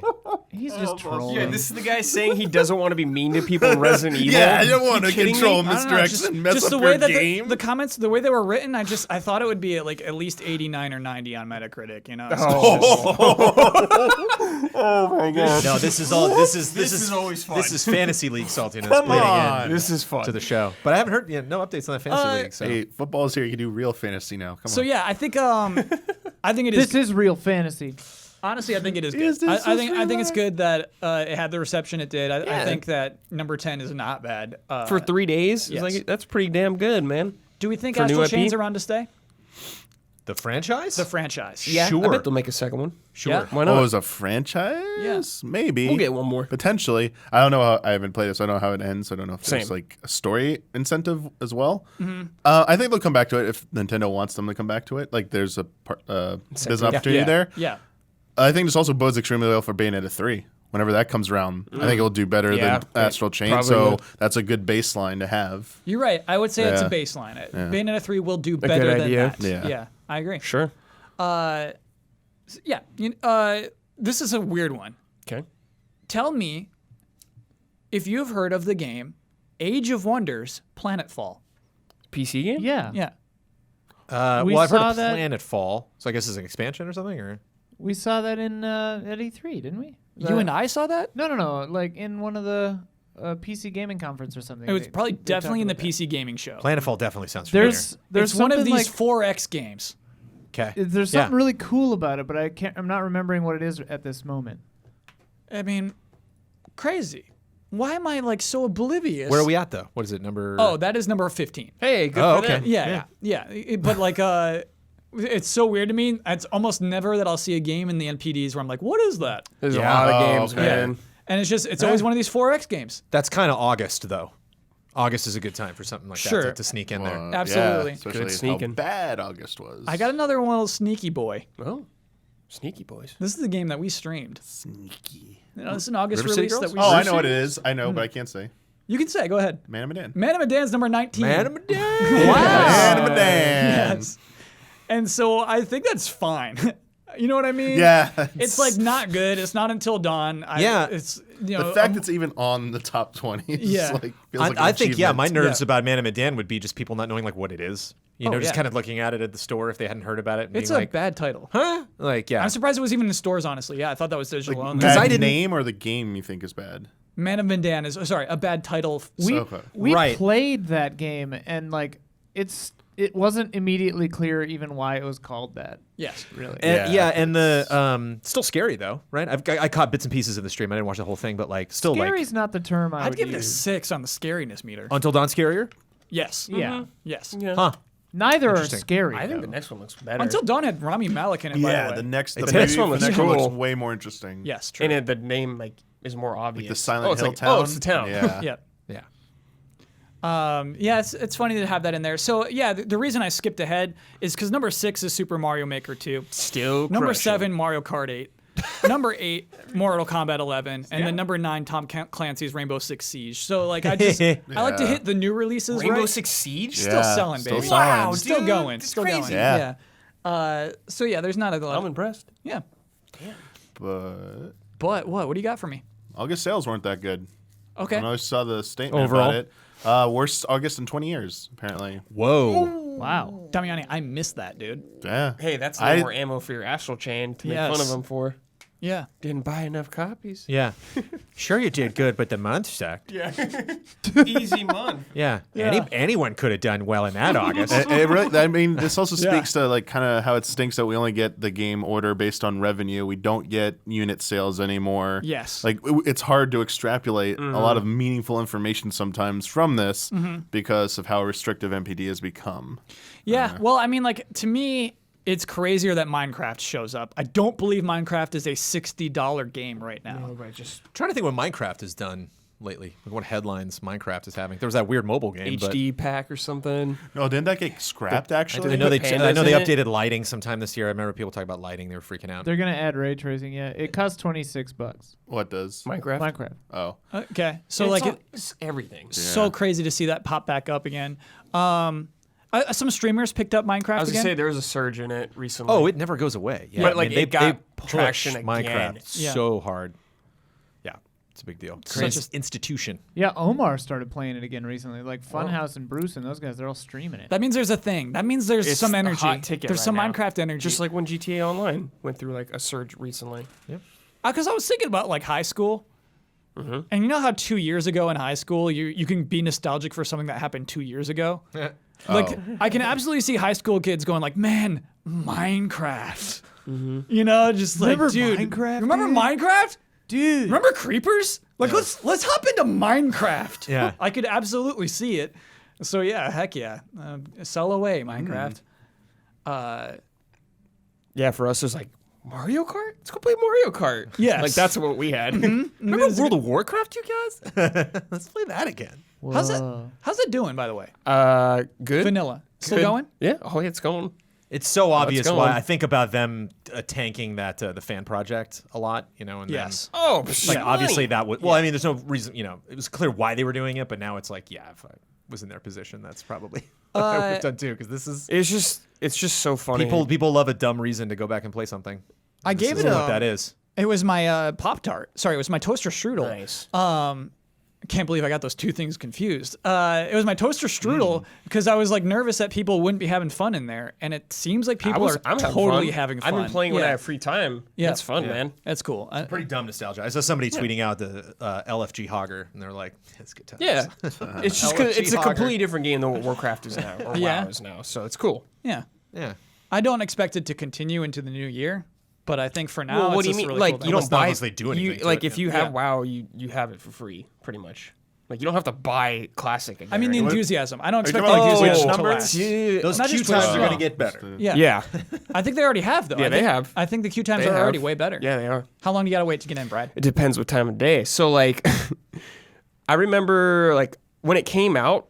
He's just trolling. Yeah, this is the guy saying he doesn't want to be mean to people in Resident Evil. Yeah, I don't want to kidding me? control I don't know, misdirection and mess just up the way your that game. the comments, the way they were written, I thought it would be at least 89 or 90 on Metacritic. You know. Oh my god. No, this is always fun. This is fantasy league saltiness Come bleeding on. in This is fun. to the show. But I haven't heard no updates on the fantasy league. So Hey, football's here. You can do real fantasy now. Come So on. yeah, I think it is. This is real fantasy. Honestly, I think it is Is good. this I think real it's good that it had the reception it did. I Yeah. think that number 10 is not bad. For 3 days? yes. It's like, that's pretty damn good, man. Do we think for new Astral IP? Chain's around to stay? The franchise? The franchise. Yeah, Sure. I bet they'll make a second one. Sure. Yeah. Why Oh, not? as a franchise? Yes. Maybe. We'll get one more. Potentially. I don't know how, I haven't played it, so I don't know how it ends. I don't know if there's Same. like a story incentive as well. I think they'll come back to it if Nintendo wants them to come back to it. Like there's there's an opportunity there. Yeah. I think this also bodes extremely well for Bayonetta 3. Whenever that comes around, I think it'll do better Yeah, than Astral Chain. probably So will. that's a good baseline to have. You're right. I would say it's a Yeah. baseline. Bayonetta 3 will do good better than idea. that. Yeah. I agree. Sure. Yeah. This is a weird one. Okay. Tell me if you've heard of the game Age of Wonders Planetfall. PC game? Yeah. Yeah. We Well, I've heard saw of that- Planetfall, so I guess it's an expansion or something, or We saw that in at E3, didn't we? You and I saw that? No. Like in one of the PC gaming conference or something. It was They- probably they definitely in the talked about PC gaming show. Planetfall definitely sounds familiar. There's It's one of something these like, 4X games. Okay. there's something really cool about it, but I'm not remembering what it is at this moment. I mean, crazy. Why am I like so oblivious? Where are we at though? What is it? Number? Oh, that is number 15. Hey, good Oh, for okay. them. Yeah. But like, it's so weird to me. It's almost never that I'll see a game in the NPDs where I'm like, what is that? There's a Yeah. lot of Oh, games, okay. man. And it's always one of these 4X games. That's kind of August though. August is a good time for something like Sure. that to sneak in there. Absolutely. Yeah, especially Good sneaking. how bad August was. I got another one, little sneaky boy. Oh, sneaky boys. This is the game that we streamed. sneaky. This is an August River City release that Girls? we Oh, I streamed. know what it is. I know, but I can't say. You can say, go ahead. Man of Medan. Man of Medan's number 19. Man of Medan. Man of Medan. Yes. And so I think that's fine. You know what I mean? Yeah. It's like not good. It's not until dawn. Yeah. It's, you know. the fact it's even on the top 20 is Yeah. like, feels like an I think my achievement. nerves Yeah. about Man of Medan would be just people not knowing like what it is. You know, Oh, just yeah. kind of looking at it at the store if they hadn't heard about it. And It's being a like, bad title. huh? Like, yeah. I'm surprised it was even in stores, honestly. Yeah, I thought that was digital Like, only. bad I didn't- name or the game you think is bad? Man of Medan is, sorry, a bad title. Okay. We Right. played that game and like it wasn't immediately clear even why it was called that. Yes. Really. And, Yeah. and the still scary though, right? I caught bits and pieces of the stream. I didn't watch the whole thing, but like still Scary's not the term I I'd would give it a use. 6 on the scariness meter. Until Dawn scarier. Yes. Yeah. Yes. Yeah. Huh? Neither are Interesting. scary. I think the though. next one looks better. Until Dawn had Rami Malek in it, by Yeah, the way. the next The the next movie one for looks the next one cool. looks way more interesting. Yes, true. and the name like is more obvious. The Silent it's Hill like, town. Oh, it's the town. Yeah. Yeah. Yeah. Yeah, it's funny to have that in there. So, yeah, the reason I skipped ahead is because number 6 is Super Mario Maker 2. Still Number crushing. 7, Mario Kart 8. Number 8, Mortal Kombat 11. And then number 9, Tom Clancy's Rainbow Six Siege. So, like, I like to hit the new releases, Rainbow right? Six Siege. Still Yeah, selling, still baby. selling. Wow, Still dude, going. that's Still crazy. going. Yeah. So, yeah, there's not a lot. I'm impressed. Yeah. But But what do you got for me? August sales weren't that good. Okay. When I saw the statement Overall? about it. Worst August in 20 years, apparently. Whoa. Wow. Damiani, I missed that, dude. Yeah. Hey, that's I- no more ammo for your Astral Chain to make fun Yes. of them for. Yeah. Didn't buy enough copies. Yeah. Sure, you did good, but the month sucked. Yeah. Easy month. Yeah. Anyone could have done well in that August. It really, I mean, this also speaks to like kind of how it stinks that we only get the game order based on revenue. We don't get unit sales anymore. Yes. Like it's hard to extrapolate a lot of meaningful information sometimes from this because of how restrictive NPD has become. Yeah. Well, I mean, like, to me, it's crazier that Minecraft shows up. I don't believe Minecraft is a $60 game right now. Right, just I'm trying to think what Minecraft has done lately. Like what headlines Minecraft is having. There was that weird mobile game. HD pack or something. No, didn't that get scrapped actually? I know they Put I know they pandas in it? updated lighting sometime this year. I remember people talking about lighting. They were freaking out. They're gonna add ray tracing. Yeah, it costs $26. What does? Minecraft. Minecraft. Oh. Okay. So, It's like, all- it's everything. so crazy to see that pop back up again. Some streamers picked up Minecraft I was again. gonna say there was a surge in it recently. Oh, it never goes away. Yeah, But, like, it got they push traction again. Minecraft Yeah. so hard. Yeah, it's a big deal. Such Such an institution. Yeah, Omar started playing it again recently. Like Funhouse and Bruce and those guys, they're all streaming it. That means there's a thing. That means there's It's some a energy. hot ticket There's right some now. Minecraft energy. Just like when GTA Online went through like a surge recently. Because I was thinking about like high school. Mm-hmm. And you know how 2 years ago in high school, you can be nostalgic for something that happened 2 years ago? Like, I can absolutely see high school kids going like, man, Minecraft. You know, just like, Remember dude. Minecraft, Remember dude? Minecraft? Dude. Remember Creepers? Like, let's hop into Minecraft. Yeah. I could absolutely see it. So, yeah, heck yeah. Sell away, Minecraft. Yeah, for us, it was like, Mario Kart? Let's go play Mario Kart. Yes. Like, that's what we had. Remember World of Warcraft, you guys? Let's play that again. How's Whoa. it doing, by the way? Good. Vanilla. Still Good. going? Yeah. Oh, yeah, it's going. It's so obvious going. why I think about them tanking that the fan project a lot, you know. And Yes. Oh, then, like obviously that would. Well, I mean, there's no reason, you know. It was clear why they were doing it, but now it's like, yeah, if I was in their position, that's probably what I would have done too. Because this is It's just so funny. people love a dumb reason to go back and play something. I This gave is it what that is. It was my Pop-Tart. Sorry, it was my toaster strudel. Nice. I can't believe I got those two things confused. It was my toaster strudel because I was like nervous that people wouldn't be having fun in there, and it seems like people are I'm totally having fun. I've been playing when Yeah. I have free time. Yeah. It's fun, man. That's cool. Pretty dumb nostalgia. I saw somebody tweeting out the LFG Hogger, and they're like, "It's good times." Yeah. It's just 'cause LFG it's a Hogger. completely different game than what Warcraft is now, or Yeah. WoW is now. So it's cool. Yeah. yeah. I don't expect it to continue into the new year, but I think for now, Well, what it's do you just mean? really Like cool thing. you don't Unless not buy unless they do anything to like it, if yeah. you have Yeah. WoW, you have it for free, pretty much. Like you don't have to buy Classic again. I mean, the right? enthusiasm. I don't expect talking the about enthusiasm Twitch to numbers? last. Yeah. Those Not queue just times Twitch, are going no. to get better. Yeah. Yeah. I think they already have though. Yeah, I they think- have. I think the queue times They are have. already way better. Yeah, they are. How long do you gotta wait to get in, Brad? It depends what time of day. So like, I remember like when it came out,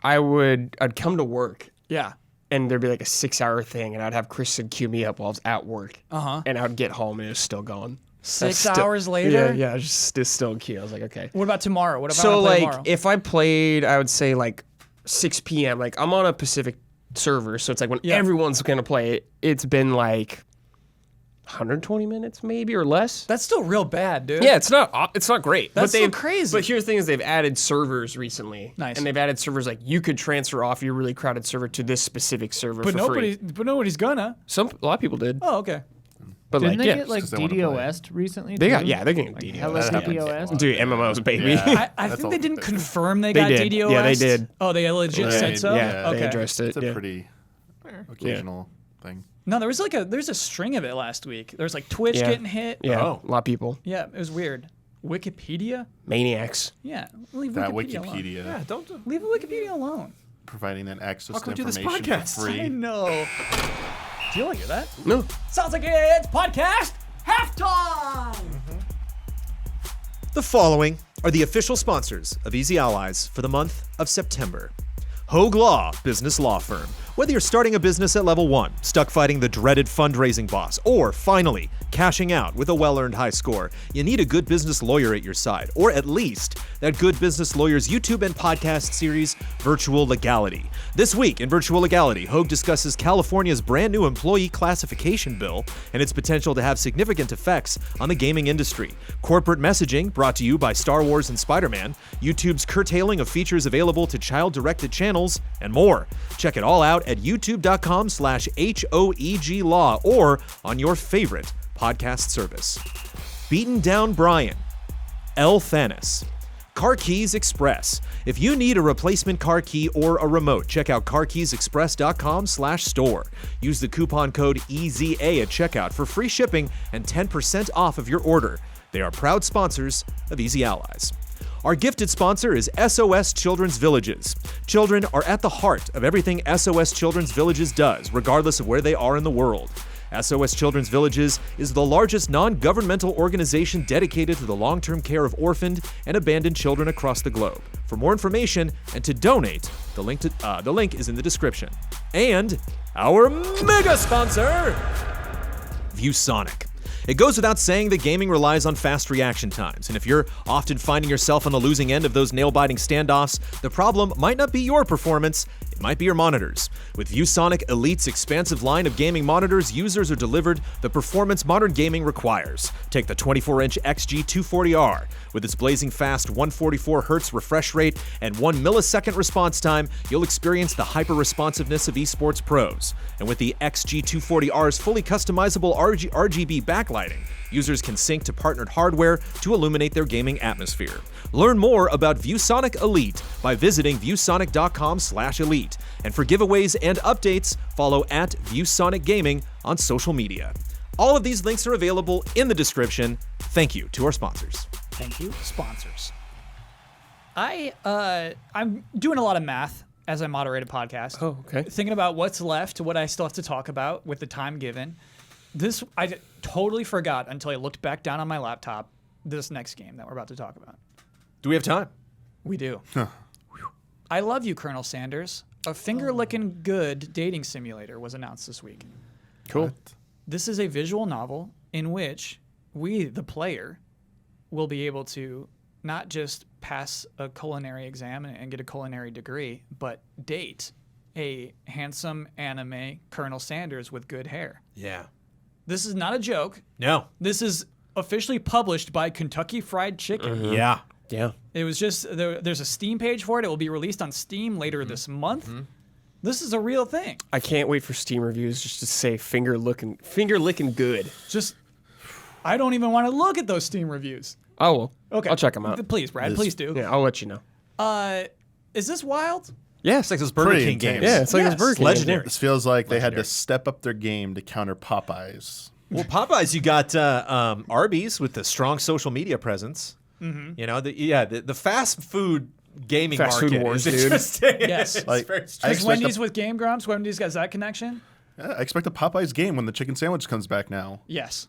I'd come to work Yeah. and there'd be like a 6-hour thing, and I'd have Kristen queue me up while I was at work, and I would get home and it was still going. 6 That's still- hours later. Yeah, it's still in queue. I was like, okay. What about tomorrow? What if I So want to play like, tomorrow? if I played, I would say like 6 p.m. Like I'm on a Pacific server, so it's like when Yeah. everyone's gonna play it, it's been like 120 minutes maybe or less. That's still real bad, dude. Yeah, it's not great. That's but so they've crazy. But here's the thing: is they've added servers recently, Nice. and they've added servers like you could transfer off your really crowded server to this specific server But for free. nobody's gonna. A lot of people did, Oh, okay. but Didn't like they yeah, get like 'cause they wanna play. DDoS'd recently? they got too? they're getting Like DDoS. hella DDoS. Dude, MMOs, baby. Yeah. I That's think all they didn't they- confirm they They got did. DDoS. Yeah, they did. Oh, they legit Yeah, said so. yeah, okay. they addressed it. It's a yeah. pretty occasional thing. No, there's a string of it last week. There's like Twitch Yeah. getting hit. Yeah, Oh. a lot of people, Yeah, it was weird. Wikipedia? maniacs. Yeah, leave That Wikipedia alone. Wikipedia Yeah, don't. Leave Wikipedia alone. providing that access Welcome to to this information podcast. for I free. know. Do you like hear that? No, Sounds like it's podcast halftime. The following are the official sponsors of Easy Allies for the month of September. Hogue Law Business Law Firm. Whether you're starting a business at level 1, stuck fighting the dreaded fundraising boss, or finally cashing out with a well-earned high score, you need a good business lawyer at your side, or at least that Good Business Lawyer's YouTube and podcast series, Virtual Legality. This week in Virtual Legality, Hogue discusses California's brand new employee classification bill and its potential to have significant effects on the gaming industry. Corporate messaging brought to you by Star Wars and Spider-Man, YouTube's curtailing of features available to child-directed channels, and more. Check it all out at youtube.com/HOEG Law or on your favorite podcast service. Beaten Down Brian, L. Thanis. Car Keys Express. If you need a replacement car key or a remote, check out carkeysexpress.com/store. Use the coupon code EZA at checkout for free shipping and 10% off of your order. They are proud sponsors of Easy Allies. Our gifted sponsor is SOS Children's Villages. Children are at the heart of everything SOS Children's Villages does, regardless of where they are in the world. SOS Children's Villages is the largest non-governmental organization dedicated to the long-term care of orphaned and abandoned children across the globe. For more information and to donate, the link is in the description. And our mega sponsor, ViewSonic. It goes without saying that gaming relies on fast reaction times, and if you're often finding yourself on the losing end of those nail-biting standoffs, the problem might not be your performance, it might be your monitors. With ViewSonic Elite's expansive line of gaming monitors, users are delivered the performance modern gaming requires. Take the 24-inch XG240R. With its blazing fast 144Hz refresh rate and 1 millisecond response time, you'll experience the hyper-responsiveness of esports pros. And with the XG240R's fully customizable RGB backlighting, users can sync to partnered hardware to illuminate their gaming atmosphere. Learn more about ViewSonic Elite by visiting viewsonic.com/elite. And for giveaways and updates, follow at ViewSonic Gaming on social media. All of these links are available in the description. Thank you to our sponsors. Thank you, sponsors. I'm doing a lot of math as I moderate a podcast. Oh, okay. Thinking about what's left, what I still have to talk about with the time given. I totally forgot until I looked back down on my laptop this next game that we're about to talk about. Do we have time? We do. I Love You, Colonel Sanders. A finger-licking good dating simulator was announced this week. Cool. This is a visual novel in which we, the player, will be able to not just pass a culinary exam and get a culinary degree, but date a handsome anime Colonel Sanders with good hair. Yeah. This is not a joke. No. This is officially published by Kentucky Fried Chicken. Yeah. Yeah. It was just there's a Steam page for it. It will be released on Steam later this month. This is a real thing. I can't wait for Steam reviews just to say finger licking good. Just I don't even want to look at those Steam reviews. Oh well. Okay, I'll check them out. Please, Brad. Please do. Yeah, I'll let you know. Is this wild? Yes. It's like those Burger Pretty King intense. games. Yeah, it's like Yes. this Burger King. Legendary. This feels like they had to step up their game to counter Popeyes. Well, Popeyes, you got Arby's with the strong social media presence. You know, the fast food gaming Fast food market wars, is dude. interesting. Yes. It's Like, very I strange. Is expect Wendy's with Game Grumps? Wendy's got that connection? Yeah, I expect a Popeyes game when the chicken sandwich comes back now. Yes.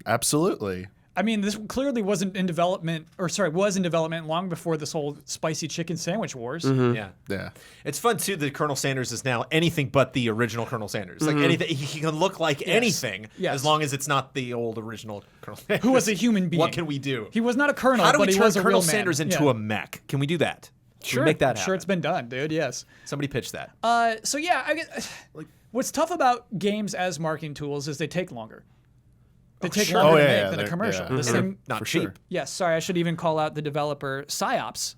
Absolutely. I mean, this clearly wasn't in development, was in development long before this whole spicy chicken sandwich wars. Yeah. Yeah. It's fun too that Colonel Sanders is now anything but the original Colonel Sanders. Like anything, he can look like anything Yes. as long as it's not the old original Colonel Sanders. Who was a human being. What can we do? He was not a colonel, How do we but he turn was a Colonel real man. Sanders into a mech? Can we do that? Can Sure, we make that I'm happen? sure it's been done, dude. Yes. Somebody pitch that. So yeah, I guess, what's tough about games as marketing tools is they take longer. They take longer to make than a commercial. Yeah. This They're thing, Not for cheap. sure. yes, sorry, I should even call out the developer Psyops.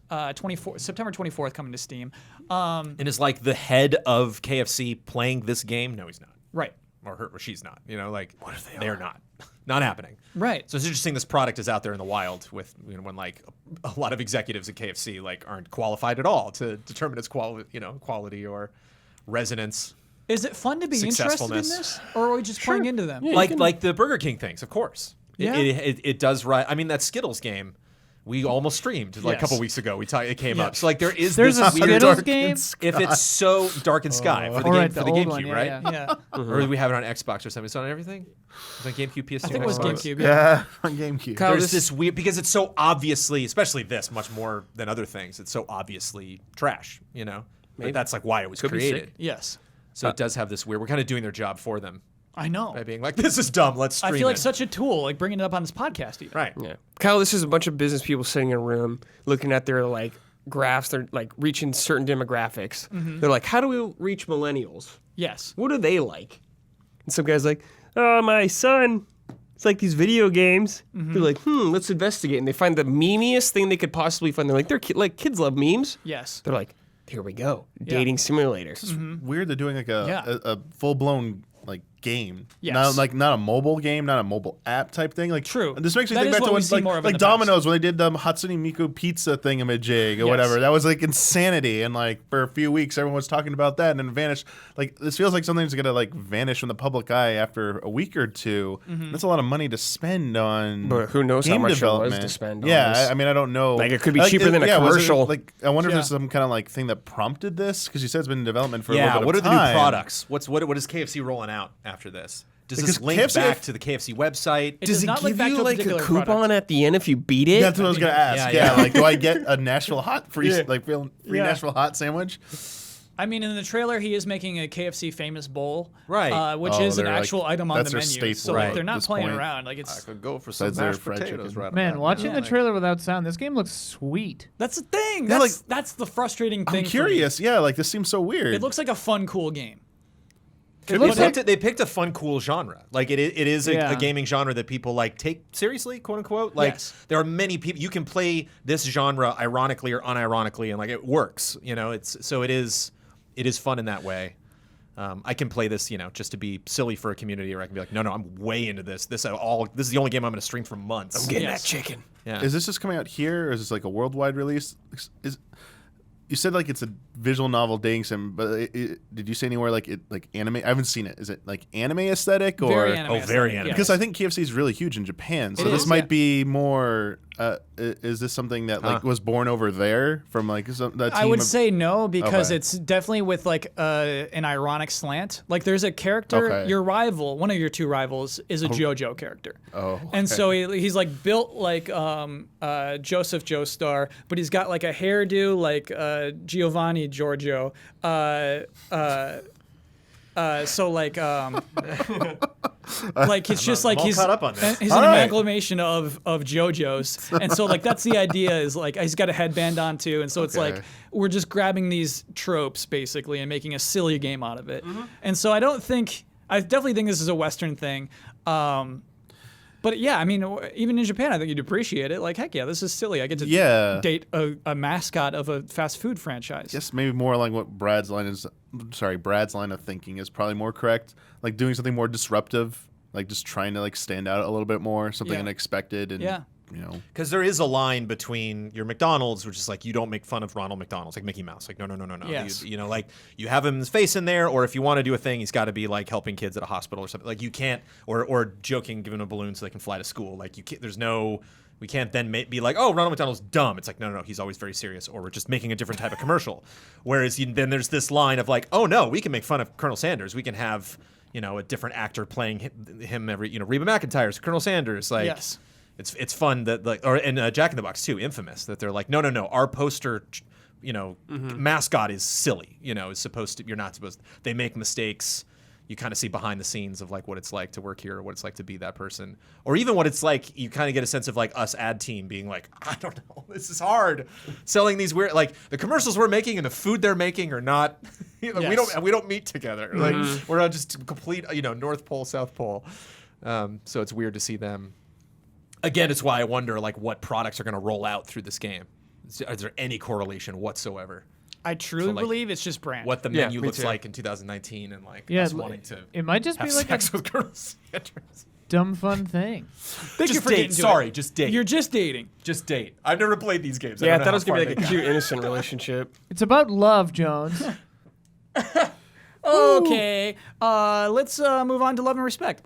September 24th coming to Steam. And is like the head of KFC playing this game? No, he's not. Right. Or her, or she's not. You know, like what if they're not? Not happening. Right. So it's interesting this product is out there in the wild with when like a lot of executives at KFC like aren't qualified at all to determine its quality or resonance. Is it fun to be interested in Successfulness. this, or are we just playing into them? Like the Burger King things, of course. Yeah. It does right. I mean, that Skittles game, we almost streamed like a couple Yes. weeks ago. It came Yeah. up. So like there is There's this a weird Skittles game? if it's so Dark and Sky for the Or game at for the the old GameCube, one, yeah, right? yeah. Yeah. Or do we have it on Xbox or something? It's on everything. It's on GameCube, PS2. I think it was Xbox. GameCube. Yeah, on GameCube. Kyle, There's this- this weird because it's so obviously, especially this, much more than other things. It's so obviously trash, you know. Maybe. But that's like why it was Could be created. sick. Yes. So it does have this weird. We're kind of doing their job for them I know. by being like, "This is dumb. Let's stream I feel like it." such a tool, like bringing it up on this podcast. Even. right. Yeah. Kyle, this is a bunch of business people sitting in a room looking at their like graphs. They're like reaching certain demographics. They're like, how do we reach millennials? Yes. What do they like? And some guy's like, oh, my son. It's like these video games. They're like, let's investigate. And they find the memeiest thing they could possibly find. They're like, kids love memes. Yes. They're like, here we go. Dating simulator. Weird they're doing like a full blown like game. Yes. Not a mobile game, not a mobile app type thing. Like True. And this makes me That think is back what to we when see more of in like the past. Domino's when they did the Hatsune Miku pizza thingamajig or Yes. whatever. That was like insanity, and like for a few weeks everyone was talking about that, and then it vanished. Like this feels like something's gonna like vanish from the public eye after a week or two. That's a lot of money to spend on. But who knows how game much there was development. to spend on Yeah, this. I mean I don't know. Like, it could be cheaper than a was it, commercial. like I wonder if Yeah. there's some kind of like thing that prompted this because you said it's been in development for a Yeah. little bit What are of the time. new products? What is KFC rolling out after this? Does Because this link KFC back to the KFC website? It does not link back to a particular coupon product. at the end if you beat it? That's what I was gonna ask. Yeah, Yeah, like do I get a Nashville hot free like free Yeah. Nashville hot sandwich? I mean, in the trailer, he is making a KFC famous bowl, Right. Which Oh, is an they're like- actual item on that's the their menu. staple So like, at they're not this playing point. around. Like it's could go for Besides their fried chicken. Man, watching now. the trailer without sound, this game looks sweet. that's the thing. Yeah, That's the frustrating thing. I'm for curious. Yeah, like this seems so weird. me. It looks like a fun, cool game. They picked a fun, cool genre. Like it is a Yeah. gaming genre that people like take seriously, quote unquote. Like Yes. there are many people you can play this genre ironically or unironically, and like it works. You know, it is fun in that way. I can play this, just to be silly for a community, or I can be like, no, I'm way into this. This is the only game I'm going to stream for months. I'm getting Yes. that chicken. Yeah. Is this just coming out here, or is this like a worldwide release? You said like it's a visual novel dating sim, but did you say anywhere like anime? I haven't seen it. Is it like anime aesthetic or Very anime. very anime. because I think KFC is really huge in Japan, so It this is, might yeah. be more. Is this something that like was born over there from like that team? I would say no because Okay. it's definitely with like an ironic slant. Like there's a character, Okay. your rival, one of your two rivals is a JoJo character. Oh, And okay. so he's like built like Joseph Joestar, but he's got like a hairdo like Giovanni Giorgio. So like it's just like all he's caught up on this. he's All an right. amalgamation of JoJo's, and so like that's the idea is like he's got a headband on too, and so it's Okay. like we're just grabbing these tropes basically and making a silly game out of it. Mm-hmm. And so I definitely think this is a Western thing. But yeah, I mean, even in Japan, I think you'd appreciate it. Like, heck yeah, this is silly. I get to Yeah. date a mascot of a fast food franchise. Yes, maybe more like what Brad's line of thinking is probably more correct. Like doing something more disruptive, like just trying to like stand out a little bit more, something Yeah. unexpected, and Yeah. you know. Because there is a line between your McDonald's, which is like you don't make fun of Ronald McDonald's, like Mickey Mouse. Like no. Yes. You know, like you have his face in there, or if you want to do a thing, he's got to be like helping kids at a hospital or something. Like you can't, or joking, giving a balloon so they can fly to school. Like you can't. We can't then be like, oh, Ronald McDonald's dumb. It's like no, he's always very serious, or we're just making a different type of commercial. Whereas then there's this line of like, oh no, we can make fun of Colonel Sanders. We can have a different actor playing him every Reba McEntire's Colonel Sanders. Like. Yes. It's fun that like and Jack in the Box too, infamous that they're like no our poster mascot is silly, is supposed to, you're not supposed to, they make mistakes. You kind of see behind the scenes of like what it's like to work here or what it's like to be that person, or even what it's like, you kind of get a sense of like us ad team being like, I don't know, this is hard selling these weird, like the commercials we're making and the food they're making are not Yes. we don't meet together. Like we're not just complete North Pole, South Pole. So it's weird to see them. Again, it's why I wonder like what products are going to roll out through this game. Is there any correlation whatsoever? I truly like, believe it's just brand. What the Yeah, menu me looks too. like in 2019 and like Yeah, us wanting to it might just have be like sex a with Colonel Sanders. dumb fun thing. Thank you Just for date. getting to Sorry, it. just date. You're just dating. Just date. I've never played these games. Yeah, I don't thought know it was how gonna be far like a they cute, innocent relationship. It's about love, Jones. Okay. Let's move on to love and respect.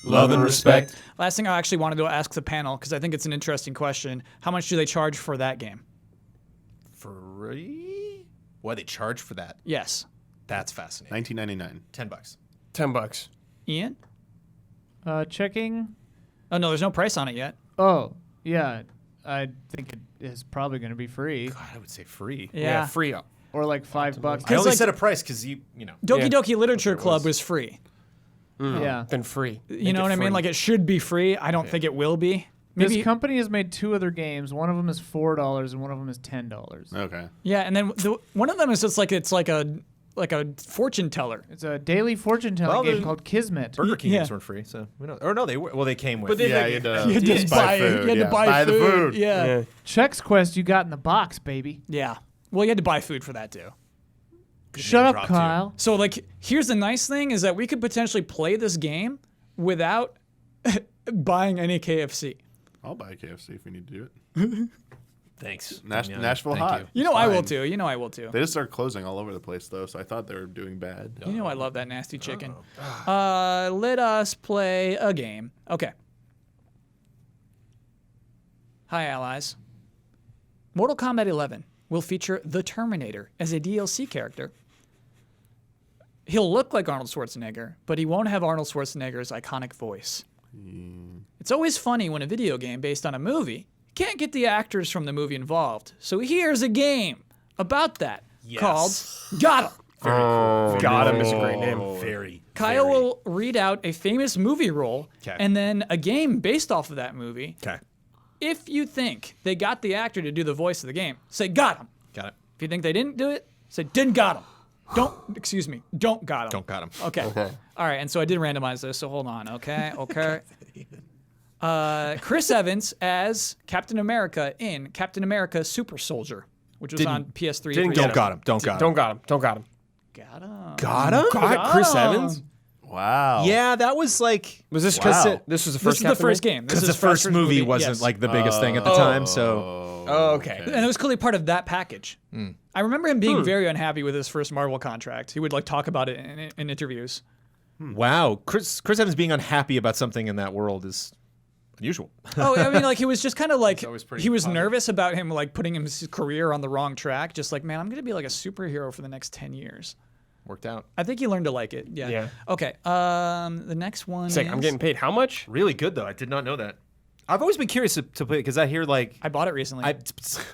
Love and respect. Last thing I actually wanted to ask the panel, because I think it's an interesting question. How much do they charge for that game? Free? Why they charge for that? Yes. That's fascinating. $19.99. $10. $10. Ian? Checking. Oh, no, there's no price on it yet. Oh, yeah. I think it is probably going to be free, God, I would say free. Yeah. Free up. or like $5. I only like- said a price because Doki Yeah. Doki Literature Club was. was free. Yeah. Then free. You know what I mean? free. Like it should be free. I don't think it will be. Maybe. This company has made 2 other games. One of them is $4 and one of them is $10. Okay. Yeah, and then one of them is just like it's like a fortune teller. It's a daily fortune telling Well, game there's- called Kismet. Burger King Yeah. games weren't free, so we don't. Or no, they were. Well, they came with. But they- Yeah, you had to, You had to just buy food. You had yeah. to buy the food. Yeah. Yeah. Chex Quest you got in the box, baby. Yeah. Well, you had to buy food for that too. Shut up, drop, too. Kyle. So like, here's the nice thing is that we could potentially play this game without buying any KFC. I'll buy a KFC if we need to do it. Thanks. Nashville thank hot. you. You know I will Fine. too. You know I will too. They just started closing all over the place though, so I thought they were doing bad. You know I love that nasty chicken. Let us play a game. Okay. Hi, allies. Mortal Kombat 11 will feature the Terminator as a DLC character. He'll look like Arnold Schwarzenegger, but he won't have Arnold Schwarzenegger's iconic voice. It's always funny when a video game based on a movie can't get the actors from the movie involved. So here's a game about that called Got 'Em. Got him is a great name. Very. Kyle will read out a famous movie role 'Kay. and then a game based off of that movie. Okay. If you think they got the actor to do the voice of the game, say got him. Got it. If you think they didn't do it, say didn't got him. Don't got him. Don't got him. Okay. All right, and so I did randomize this, so hold on. Okay. Chris Evans as Captain America in Captain America Super Soldier, which was Didn't- on PS3. didn't Don't get got him. Don't got him. Don't got him. Don't got him. Got him. Got him. Got Chris him. Evans? Wow. Yeah, that was like Was this Wow. because this was the This first is the Captain first movie? game. This because is the first movie movie, wasn't yes. like the biggest thing at the time. So Oh, okay. And it was clearly part of that package. I remember him being very unhappy with his first Marvel contract. He would like talk about it in interviews. wow, Chris Evans being unhappy about something in that world is unusual. Oh, I mean, like he was just kind of like always pretty he was positive. nervous about him like putting his career on the wrong track. Just like, man, I'm gonna be like a superhero for the next 10 years. Worked out. I think he learned to like it. Yeah. Yeah. Okay. The next one. It's like, I'm is- getting paid how much? Really good though. I did not know that. I've always been curious to play because I hear like I bought it recently.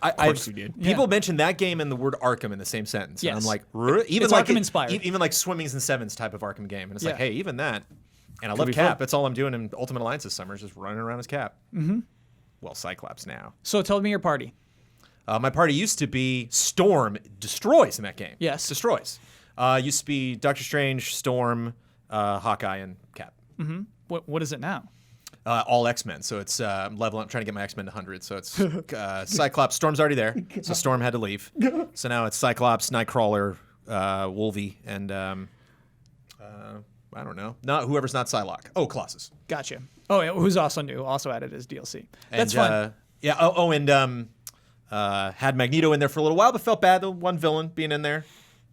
I course you did. People Yeah. mention that game and the word Arkham in the same sentence. And I'm Yes. like, even It's like Arkham inspired. even like Swimmings and Sevens type of Arkham game. And it's like, Yeah. hey, even that. And I love be Cap. fun. That's all I'm doing in Ultimate Alliance this summer is just running around as Cap. Mm-hmm. Well, Cyclops now. So tell me your party. My party used to be Storm destroys in that game. Yes. Destroys. Used to be Doctor Strange, Storm, Hawkeye, and Cap. What is it now? All X-Men. So it's level. I'm trying to get my X-Men to 100. So it's Cyclops. Storm's already there. So Storm had to leave. So now it's Cyclops, Nightcrawler, Wolvie, and I don't know. Not whoever's not Psylocke. Oh, Colossus. Gotcha. Oh, yeah, who's also new, also added as DLC. That's And, fun. Yeah. And had Magneto in there for a little while, but felt bad the one villain being in there.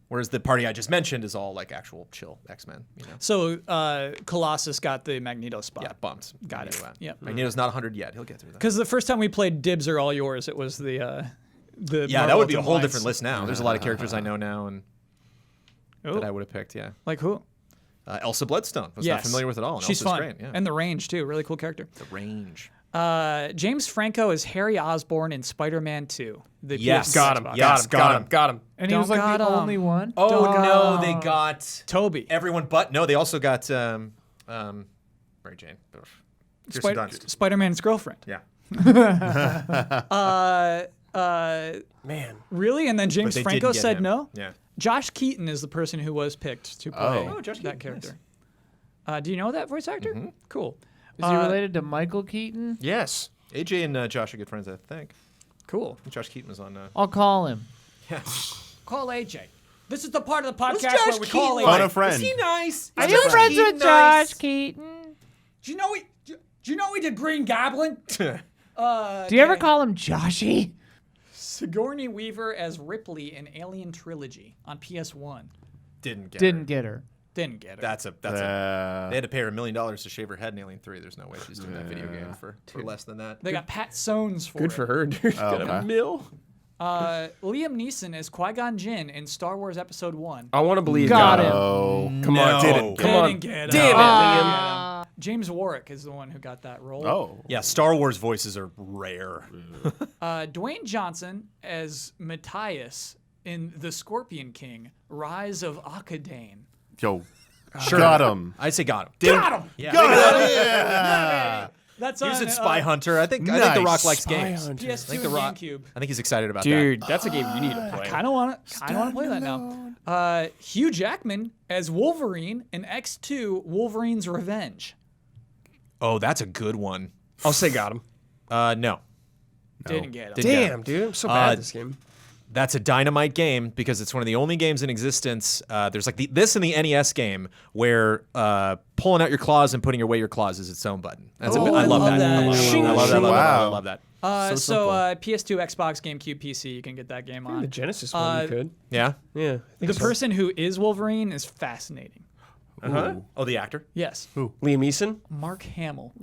Whereas the party I just mentioned is all like actual chill X-Men. You know. So Colossus got the Magneto spot. Yeah, bumped. Got it. Magneto out. Yep. Magneto's not 100 yet. He'll get through that. Because the first time we played Dibs Are All Yours, it was the Yeah, Marvel that would be a Ultimate whole Alliance. different list now. There's a lot of characters I know now and Oh, that I would have picked. Yeah. like who? Elsa Bloodstone. Was Yes. not familiar with it at all. And She's Elsa's fun. great. Yeah. And the range too. Really cool character. the range. James Franco is Harry Osborn in Spider-Man 2. The Yes. PS Got him. Xbox. Yes, got him. Got him. And he was Don't like the got 'em. only one. Oh Don't- no, they got Toby. everyone but no. They also got Mary Jane. Ugh. Kirsten Dunst. Spider-Man's girlfriend. Yeah. Man. Really? And then James But they Franco didn't get said him. no? Yeah. Josh Keaton is the person who was picked to play Oh. Josh that Keaton, character. Do you know that voice actor? Cool. Is he related to Michael Keaton? Yes. AJ and Josh are good friends, I think. Cool. Josh Keaton was on. I'll call him. Yeah. Call AJ. This is the part of the What's podcast Josh where we call Keaton AJ. Phone a friend. Is he nice? Are Is you Josh friends Keaton with nice? Josh Keaton? Do you know he did Green Goblin? Do you ever call him Joshy? Sigourney Weaver as Ripley in Alien Trilogy on PS1. Didn't get Didn't her. get her. Didn't get her. That's a. They had to pay her $1 million to shave her head in Alien 3. There's no way she's doing that video game for less than that. They got Pat Sones for Good it. for her, dude. Got a okay. mill. Liam Neeson as Qui-Gon Jinn in Star Wars Episode 1. I want to believe Got that. him. Oh. Come on, No. didn't. Come on. Didn't get him. Damn it, Liam. James Warwick is the one who got that role. Oh. Yeah, Star Wars voices are rare. Dwayne Johnson as Matthias in The Scorpion King, Rise of Akadane. Yo. Sure. Got him. I'd say got him. Got him! Yeah. Got him. Yeah. That's He was on in Spy Hunter. I think The Nice. Rock likes Spy games. Hunter. I PS2 think and The Rock. GameCube. I think he's excited about Dude, that's a game you need to play. Kind of want to play that now. Hugh Jackman as Wolverine in X2 Wolverine's Revenge. that. Oh, that's a good one. I'll say got him. No. Didn't get him. Didn't get Damn, dude. I'm so bad Uh, at this game. That's a dynamite game because it's one of the only games in existence. There's like this in the NES game where pulling out your claws and putting away your claws is its own button. That's Oh, I love I love that. that. I love that. I love that. Wow. I love that. So PS2, Xbox, GameCube, PC, you can get that game The on. Genesis one you could. Yeah. Yeah. I think The so. person who is Wolverine is fascinating. Uh-huh. Oh, the actor. Yes. Liam Neeson. Mark Hamill.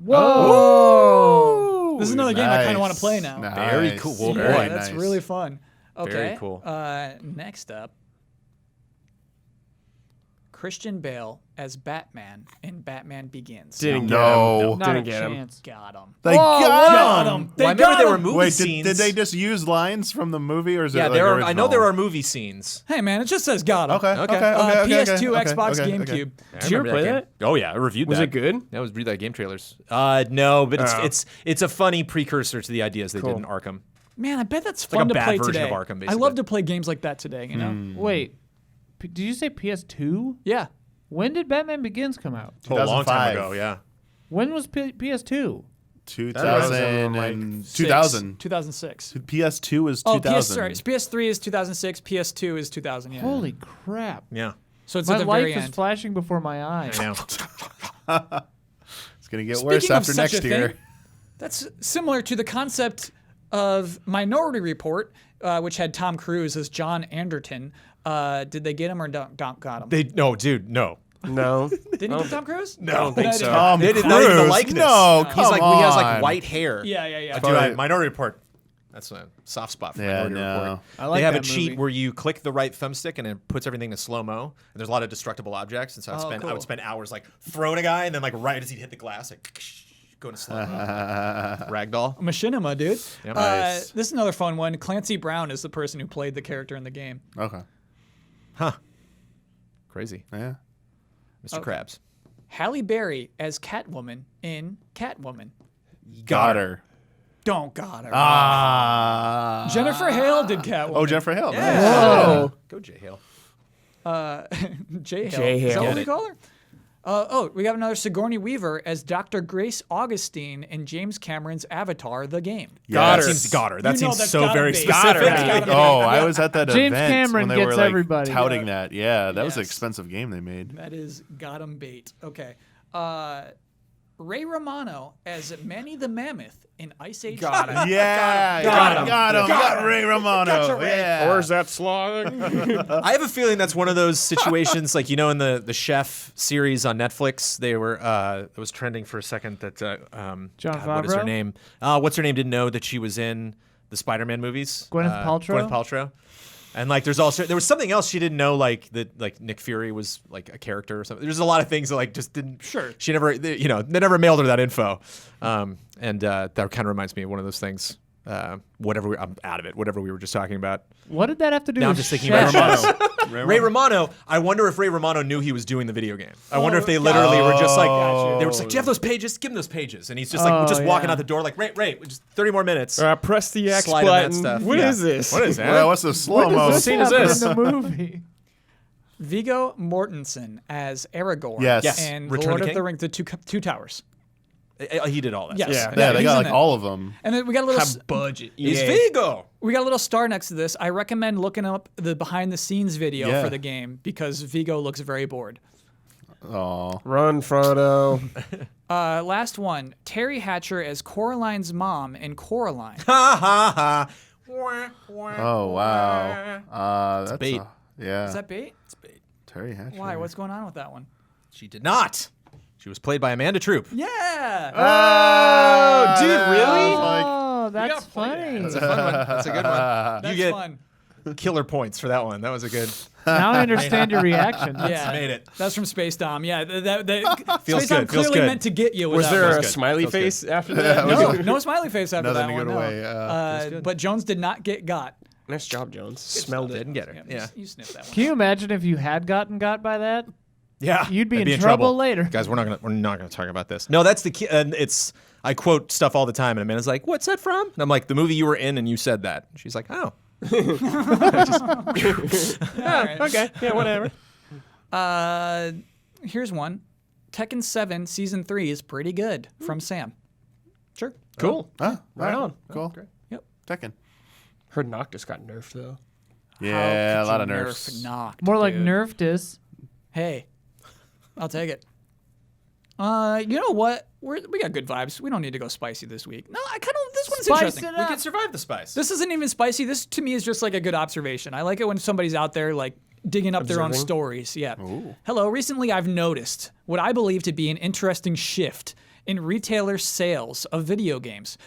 Whoa! This is another game I kind of want to Nice. play now. Nice. Very cool. Whoa, Yeah, boy. that's nice. really fun. Okay. Very cool. Next up, Christian Bale as Batman in Batman Begins. Didn't get No. him. Not Didn't a get him. chance. Got him. They got Got him. him. Well, I They remember got there were him. movie Wait, scenes. did they just use lines from the movie, or is Yeah, it like there are. original? I know there are movie scenes. Hey man, it just says got him. Okay. Okay. Okay. Okay. okay, PS2, okay, Xbox, okay, GameCube. okay. Did you ever play game. that? Oh yeah, I reviewed Was that. it good? I was read that game trailers. No, but it's a funny precursor to the ideas they did in Arkham. Man, I bet that's like fun a to bad play version today. of Arkham, I basically. love to play games like that today. You know? Wait, did you say PS2? Yeah. When did Batman Begins come out? Oh, a long time 2005. ago, yeah. When was PS2? 2000 and 2000. 2006. PS2 is Oh, 2000. PS3 is 2006. PS2 is 2000. Yeah. Holy crap! Yeah. So it's My at the life very is end. flashing before my eyes. I know. It's gonna get Speaking worse of after such next a year. thing, that's similar to the concept of Minority Report, which had Tom Cruise as John Anderton. Did they get him or don't got him? No, dude, no. No. Didn't he get Tom Cruise? I don't think so. Tom They Cruise. did not even likeness. No, come He's like on. he has like white hair. Yeah. Dude, Minority Report. That's a soft spot for Yeah, Minority no. Report. I like they have that a cheat movie. where you click the right thumbstick and it puts everything to slow mo. And there's a lot of destructible objects, and so I cool. would spend hours like throwing a guy, and then like right as he'd hit the glass, like going to slow mo. Ragdoll. Machinima, dude. Yep. Nice. This is another fun one. Clancy Brown is the person who played the character in the game. Okay. Huh. Crazy. Yeah. Mr. Krabs. Halle Berry as Catwoman in Catwoman. Got her. Don't got her. Ah. Jennifer Hale did Catwoman. Oh, Jennifer Hale. Yeah. Nice. Whoa. Go J Hale. J Hale. J. Is that Hale. what we call her? We got another Sigourney Weaver as Dr. Grace Augustine in James Cameron's Avatar: The Game. Yes. That seems got her. That You know seems that's so gotta very be. specific. Gotta be. Gotta be. Oh, I was at that James event Cameron when they gets were like everybody. touting that. Yeah, that was an Yes. expensive game they made. That is got 'em bait. Okay. Ray Romano as Manny the Mammoth in Ice Age. Got it. Yeah, Got him. got him. Got Ray Romano. Yeah. Or is that slog? I have a feeling that's one of those situations, like, you know, in the Chef series on Netflix, they were it was trending for a second that Jon what is her Favreau? name? What's her name? Didn't know that she was in the Spider-Man movies. Gwyneth Paltrow? Gwyneth Paltrow. And like, there was something else she didn't know, like that, like Nick Fury was like a character or something. There's a lot of things that like just didn't. Sure. She never, they never mailed her that info. And that kind of reminds me of one of those things. I'm out of it. Whatever we were just talking about. What did that have to do Now with I'm just thinking Chef? about Romano. Ray Romano. I wonder if Ray Romano knew he was doing the video game. I wonder if they literally were just like, they were just like, do you have those pages? Give him those pages. And he's just like, just walking out the door, like, Ray, just 30 more minutes. Press the X Slide on that button. stuff. What Yeah. is this? What is that? Well, what's the slow mo? What scene does is this this? happen in the movie? Viggo Mortensen as Aragorn. Yes. And Return Lord of of King? the Rings, the two towers. He did all that. Yes. Yeah. Yeah, they he's got in like it. all of them. And then we got a little. Budget. He's Yeah. Vigo. We got a little star next to this. I recommend looking up the behind-the-scenes video Yeah. for the game because Vigo looks very bored. Oh, Run, Frodo. Last one: Terry Hatcher as Coraline's mom in Coraline. Ha ha ha. oh wow. That's bait. Yeah. Is that bait? Terry Hatcher? Why? What's going on with that one? She did not. She was played by Amanda Troop. Yeah. Oh, dude, really? Oh, that's funny. That's a fun one. That's a good one. That's You get fun. killer points for that one. That was a good. Now I understand your reaction. Yeah, made it. That's from Space Dom. Yeah, Feels Space Dom good, feels clearly good. meant to get you. With Was that there one. a good. smiley Feels good. face after that? No smiley face after Nothing that to one. go No. away. But Jones did not get got. Nice job, Jones. Smelled it. Didn't get her. Yeah. You sniffed that one. Can you imagine if you had gotten got by that? Yeah. You'd be I'd in trouble later. Guys, we're not gonna talk about this. No, that's the key. And it's I quote stuff all the time, and Amanda's like, "What's that from?" And I'm like, "The movie you were in, and you said that." And she's like, "Oh, Okay. Yeah, whatever. Here's one. Tekken 7 Season 3 is pretty good from Sam. Sure. Cool. Right on. Cool. Yep. Tekken. Heard Noctis got nerfed though. Yeah, How a lot could of you nerfs. nerf Noct, More like dude? Nerftus. Hey, I'll take it. You know what? We got good vibes. We don't need to go spicy this week. No, I kind of. This one's Spice interesting. it we up. can survive the spice." This isn't even spicy. This to me is just like a good observation. I like it when somebody's out there like digging up their own Observing. stories. Yeah. Hello. Recently, I've noticed what I believe to be an interesting shift in retailer sales of video games,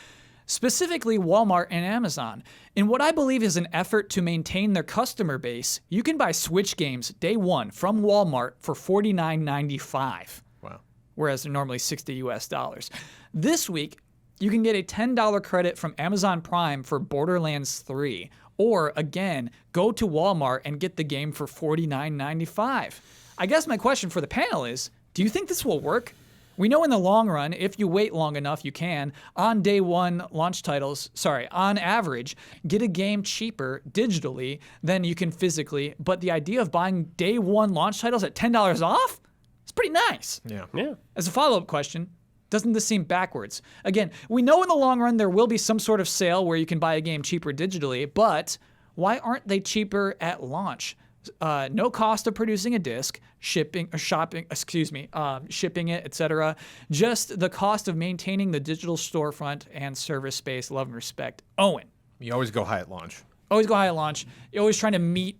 specifically Walmart and Amazon. In what I believe is an effort to maintain their customer base, you can buy Switch games day one from Walmart for $49.95. Wow. Whereas they're normally $60 US. This week, you can get a $10 credit from Amazon Prime for Borderlands 3. Or, again, go to Walmart and get the game for $49.95. I guess my question for the panel is, do you think this will work? We know in the long run, if you wait long enough, you can, on day one launch titles, on average, get a game cheaper digitally than you can physically. But the idea of buying day one launch titles at $10 off? It's pretty nice. Yeah. Yeah. As a follow-up question, doesn't this seem backwards? Again, we know in the long run there will be some sort of sale where you can buy a game cheaper digitally, but why aren't they cheaper at launch? no cost of producing a disc, shipping it, etc. Just the cost of maintaining the digital storefront and service space. Love and respect, Owen. You always go high at launch. Always go high at launch. You're always trying to meet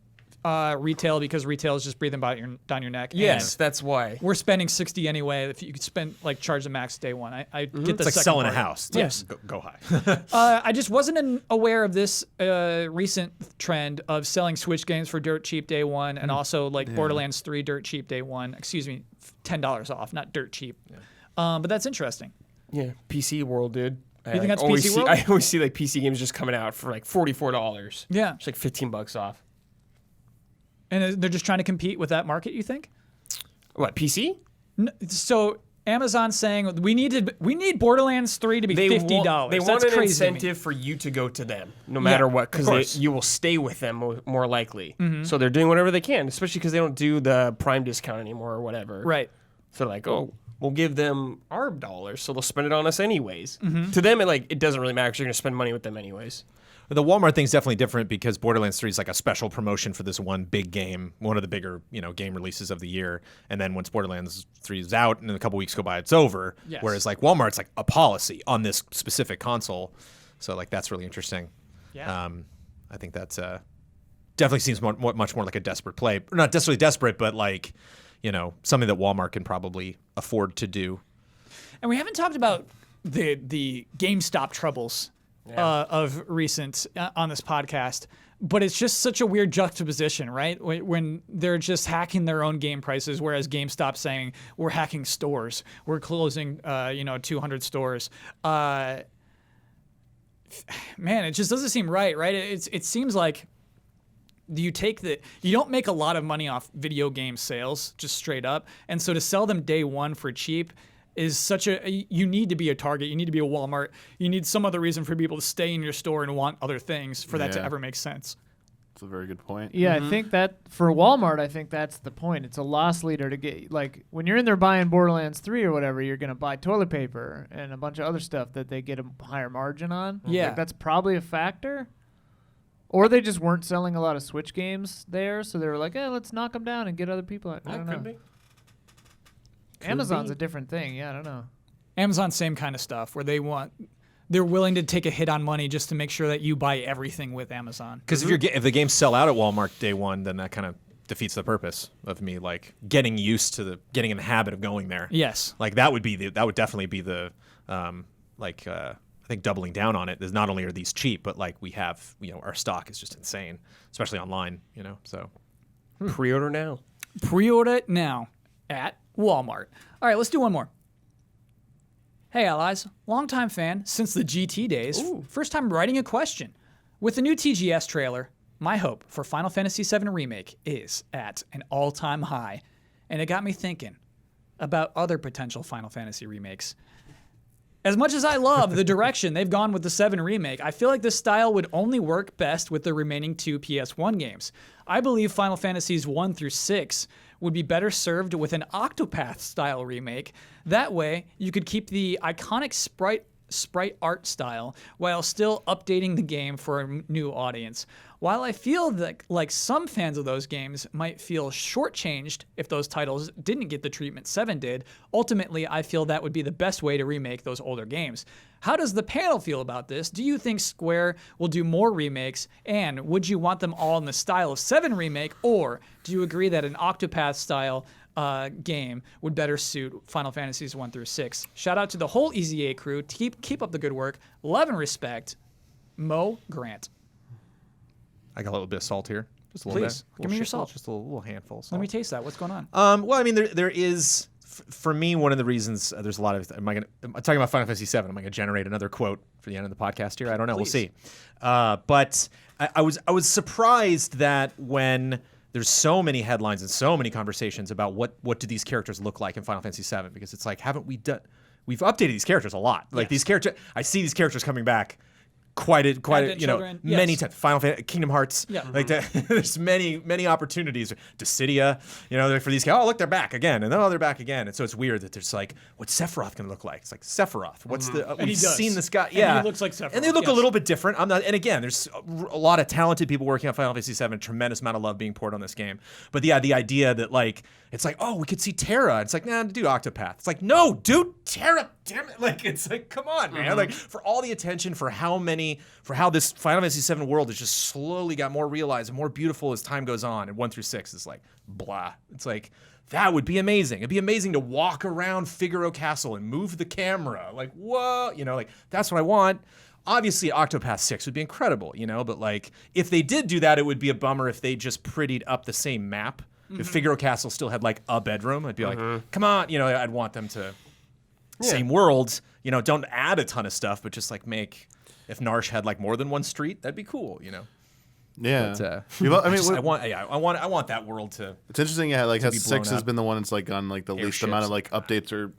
retail because retail is just breathing down your neck. Yes, And that's why. we're spending $60 anyway. If you could spend charge the max day one, I get the It's like second selling part. a house. Yes. Go high. I just wasn't aware of this recent trend of selling Switch games for dirt cheap day one, and also like Borderlands 3 dirt cheap day one. Excuse me, $10 off, not dirt cheap. But that's interesting. Yeah, PC world, dude. You think that's always PC see, world? I always see like PC games just coming out for like $44. Yeah, It's like $15 off. and they're just trying to compete with that market. You think? What, PC? So Amazon's saying we need Borderlands 3 to be $50. They That's want an crazy to me. incentive for you to go to them, no matter what, course. because you will stay with them more likely. Mm-hmm. So they're doing whatever they can, especially because they don't do the Prime discount anymore or whatever. Right. So they're like, oh, we'll give them our dollars, so they'll spend it on us anyways. Mm-hmm. To them, it doesn't really matter because you're going to spend money with them anyways. The Walmart thing's definitely different because Borderlands 3 is like a special promotion for this one big game, one of the bigger, game releases of the year. And then once Borderlands 3 is out and a couple weeks go by, it's over. Yes. Whereas like Walmart's like a policy on this specific console. So like that's really interesting. Yeah. I think that's definitely seems much more like a desperate play. Not necessarily desperate, but like, something that Walmart can probably afford to do. And we haven't talked about the GameStop troubles of recent on this podcast, but it's just such a weird juxtaposition, right? When they're just hacking their own game prices, whereas GameStop's saying we're hacking stores, we're closing 200 stores. Man, it just doesn't seem right? It seems like you don't make a lot of money off video game sales, just straight up, and so to sell them day one for cheap is you need to be a Target, you need to be a Walmart, you need some other reason for people to stay in your store and want other things for that to ever make sense. That's a very good point. Yeah, I think that for Walmart, I think that's the point. It's a loss leader to get, like, when you're in there buying Borderlands 3 or whatever, you're going to buy toilet paper and a bunch of other stuff that they get a higher margin on. Yeah. Like, that's probably a factor. Or they just weren't selling a lot of Switch games there, so they were like, let's knock them down and get other people. I don't know. Amazon's a different thing. Yeah, I don't know. Amazon, same kind of stuff where they're willing to take a hit on money just to make sure that you buy everything with Amazon. Because if the games sell out at Walmart day one, then that kind of defeats the purpose of me like getting getting in the habit of going there. Yes. Like that would definitely be the I think doubling down on it is not only are these cheap, but like we have our stock is just insane, especially online. So Pre-order now. Pre-order it now at Walmart. All right, let's do one more. Hey, allies. Longtime fan since the GT days. First time writing a question. With the new TGS trailer, my hope for Final Fantasy VII Remake is at an all-time high. And it got me thinking about other potential Final Fantasy remakes. As much as I love the direction they've gone with the 7 remake, I feel like this style would only work best with the remaining 2 PS1 games. I believe Final Fantasies 1 through 6 would be better served with an Octopath-style remake. That way, you could keep the iconic sprite art style while still updating the game for a new audience. While I feel that like some fans of those games might feel shortchanged if those titles didn't get the treatment 7 did, ultimately I feel that would be the best way to remake those older games. How does the panel feel about this? Do you think Square will do more remakes, and would you want them all in the style of 7 remake, or do you agree that an Octopath style game would better suit Final Fantasies 1 through 6? Shout out to the whole Easy A crew. Keep up the good work. Love and respect, Mo Grant. I got a little bit of salt here. Just a little Please, bit. give me your salt. Just a little handful of salt. Let me taste that. What's going on? Well, I mean, there is, for me, one of the reasons, there's a lot of, I'm talking about Final Fantasy VII. Am I going to generate another quote for the end of the podcast here? I don't know. Please. We'll see. But I was surprised that when there's so many headlines and so many conversations about what do these characters look like in Final Fantasy VII, because it's like, we've updated these characters a lot. Like these characters, I see these characters coming back Advent you know, Children, many yes. times. Final Fantasy, Kingdom Hearts, Yeah. like that. There's many opportunities. Dissidia, you know, for these guys. Oh, look, they're back again, and they're back again. And so it's weird that there's like, what's Sephiroth gonna look like? It's like Sephiroth. What's the? he We've does. seen this guy. And Yeah, he looks like Sephiroth, and they look a yes. little bit different. I'm not. And again, there's a lot of talented people working on Final Fantasy VII. Tremendous amount of love being poured on this game. But yeah, the idea that like it's like, oh, we could see Terra. It's like, nah, dude, Octopath. It's like, no, dude, Terra. Damn it! Like it's like, come on, man. Like for all the attention, for how this Final Fantasy VII world has just slowly got more realized and more beautiful as time goes on. And 1 through 6 is like blah. It's like that would be amazing. It'd be amazing to walk around Figaro Castle and move the camera. Like whoa, you know, like that's what I want. Obviously, Octopath 6 would be incredible, you know. But like if they did do that, it would be a bummer if they just prettied up the same map. If Figaro Castle still had like a bedroom, I'd be like, come on, you know, I'd want them to. Same world, you know, don't add a ton of stuff, but just like make, if Narsh had like more than one street, that'd be cool, you know. Yeah. But, I I want that world to. It's interesting, yeah, like how be 6 blown has up. been the one that's like on like the least Airships. amount of like updates or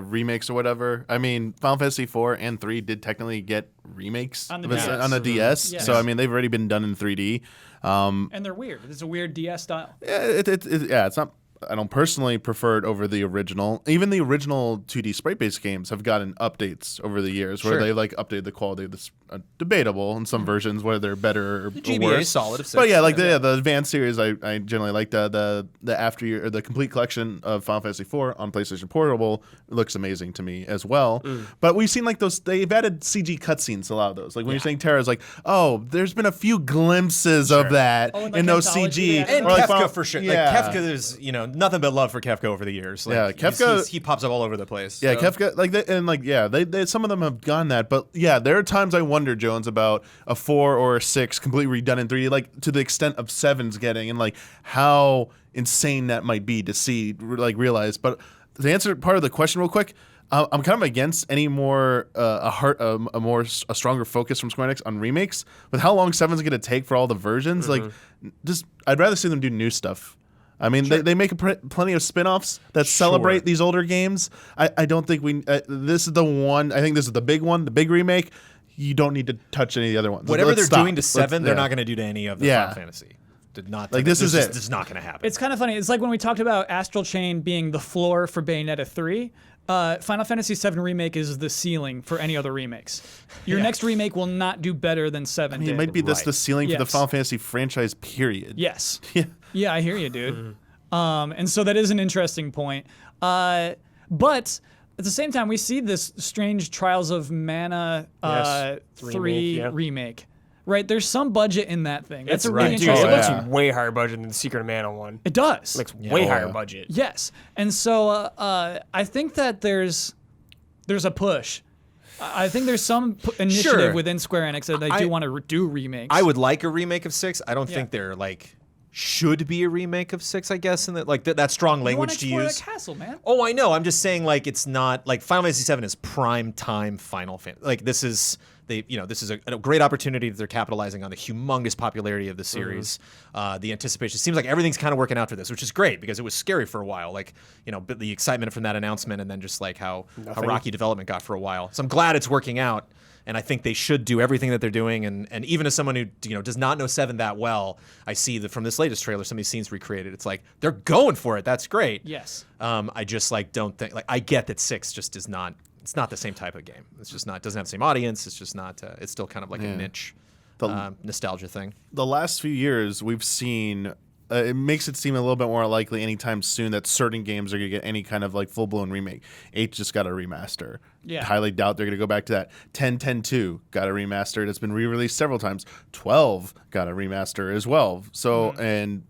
remakes or whatever. I mean, Final Fantasy 4 and 3 did technically get remakes On the of it- DS. on the DS. Yes. So I mean, they've already been done in 3D. And they're weird. It's a weird DS style. Yeah, it's not. I don't personally prefer it over the original. Even the original 2D sprite-based games have gotten updates over the years where Sure. they like updated the quality of this. Debatable in some versions whether they're better or GBA worse. is solid of 6. But yeah, like the advanced series, I generally like the after year or the complete collection of Final Fantasy 4 on PlayStation Portable. It looks amazing to me as well. But we've seen like those. They've added CG cutscenes to a lot of those. Like when you're saying Terra's like, oh, there's been a few glimpses of that Oh, and, like, in those anthology CG. they And Or, like, Kefka Final- for sure. Yeah. Like Kefka is, you know, nothing but love for Kefka over the years. Like, Yeah, Kefka- he pops up all over the place. Yeah, so. Kefka, like, they some of them have gone that, but yeah, there are times I wonder, Jones, about a 4 or a 6 completely redone in 3D, like to the extent of 7's getting, and like how insane that might be to see, like realize. But to answer part of the question real quick, I'm kind of against any more a stronger focus from Square Enix on remakes. With how long 7's going to take for all the versions, like just I'd rather see them do new stuff. I mean, they make plenty of spin-offs that celebrate these older games. I don't think this is the one. I think this is the big one, the big remake. You don't need to touch any of the other ones. Whatever Let's they're stop. doing to 7, they're yeah. not going to do to any of the Yeah. Final Fantasy. Did not. Like, this is it. This is not going to happen. It's kind of funny. It's like when we talked about Astral Chain being the floor for Bayonetta 3. Final Fantasy VII Remake is the ceiling for any other remakes. Your next remake will not do better than 7 I mean, did. it might be this the ceiling for the Yes. Final Fantasy franchise. Period. Yes. Yeah. Yeah, I hear you, dude. And so that is an interesting point. But at the same time, we see this strange Trials of Mana Yes. 3 Remake, remake. Right? There's some budget in that thing. That's It's a really dude, interesting. it looks yeah. way higher budget than the Secret of Mana one. It does. Looks way Oh, higher yeah. budget. Yes, and so I think that there's a push. I think there's some initiative Sure. within Square Enix that they do want to do remakes. I would like a remake of 6. I don't think there like should be a remake of 6. I guess, and that like that strong You want language to to explore use. that castle, man. Oh, I know. I'm just saying, like, it's not like Final Fantasy VII is prime time Final Fantasy. Like, this is this is a great opportunity that they're capitalizing on the humongous popularity of the series. The anticipation seems like everything's kind of working out for this, which is great because it was scary for a while. Like, but the excitement from that announcement, and then just like how rocky development got for a while. So I'm glad it's working out. And I think they should do everything that they're doing. And even as someone who does not know 7 that well, I see that from this latest trailer, some of these scenes recreated. It's like they're going for it. That's great. Yes. I just like don't think I get that 6 just is not. It's not the same type of game. It's just not. It doesn't have the same audience. It's just not. It's still kind of like a niche nostalgia thing. The last few years, we've seen. It makes it seem a little bit more likely anytime soon that certain games are going to get any kind of like full-blown remake. 8 just got a remaster. Yeah. Highly doubt they're going to go back to that. 10-10-2 got a remaster. It's been re-released several times. 12 got a remaster as well. So, and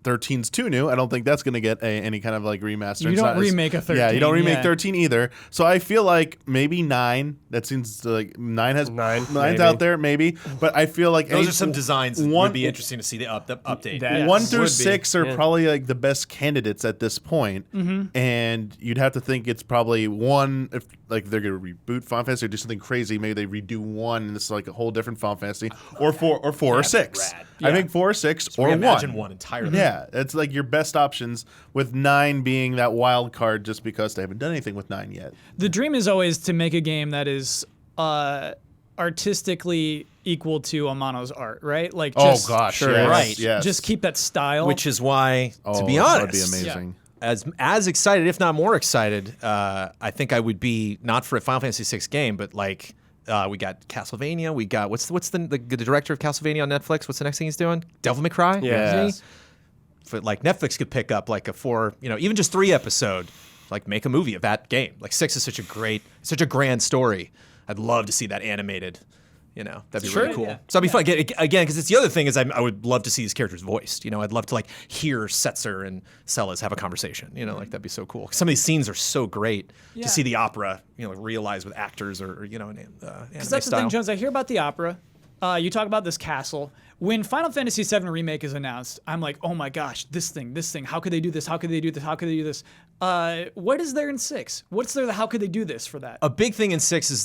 13's too new. I don't think that's going to get any kind of like remaster. You It's don't not as- remake a 13. Yeah, you don't remake yeah. 13 either. So I feel like maybe 9. That seems like 9 has Nine, 9's maybe. out there maybe. But I feel like Those eight- are some designs that one- would be interesting to see the update. That- Yes. 1 through Would be, 6 are yeah. probably like the best candidates at this point. And you'd have to think it's probably 1 if like they're gonna reboot Final Fantasy or do something crazy. Maybe they redo 1 and it's like a whole different Final Fantasy, or 4 or 6. rad. I think 4 or 6 or 1. Imagine 1 entirely. Yeah, it's like your best options, with 9 being that wild card just because they haven't done anything with 9 yet. The dream is always to make a game that is artistically equal to Amano's art, right? Like, Oh just, gosh, Sure. yes, Right. yes. just keep that style. Which is why, to be that honest, would be amazing. as excited, if not more excited, I think I would be not for a Final Fantasy VI game, but like we got Castlevania. We got what's the director of Castlevania on Netflix? What's the next thing he's doing? Devil May Cry. Yeah. Is he? But like Netflix could pick up like a 4, even just 3 episode, like make a movie of that game. Like 6 is such a grand story. I'd love to see that animated. That'd be really cool. Yeah. So that'd be fun again, because it's the other thing is I would love to see these characters voiced. I'd love to like hear Setzer and Celes have a conversation. Like that'd be so cool. Some of these scenes are so great Yeah. to see the opera, realized with actors or an anime Because that's style. the thing, Jones. I hear about the opera. You talk about this castle. When Final Fantasy VII Remake is announced, I'm like, oh my gosh, this thing. How could they do this? How could they do this? How could they do this? What is there in 6? What's there? How could they do this for that? A big thing in 6 is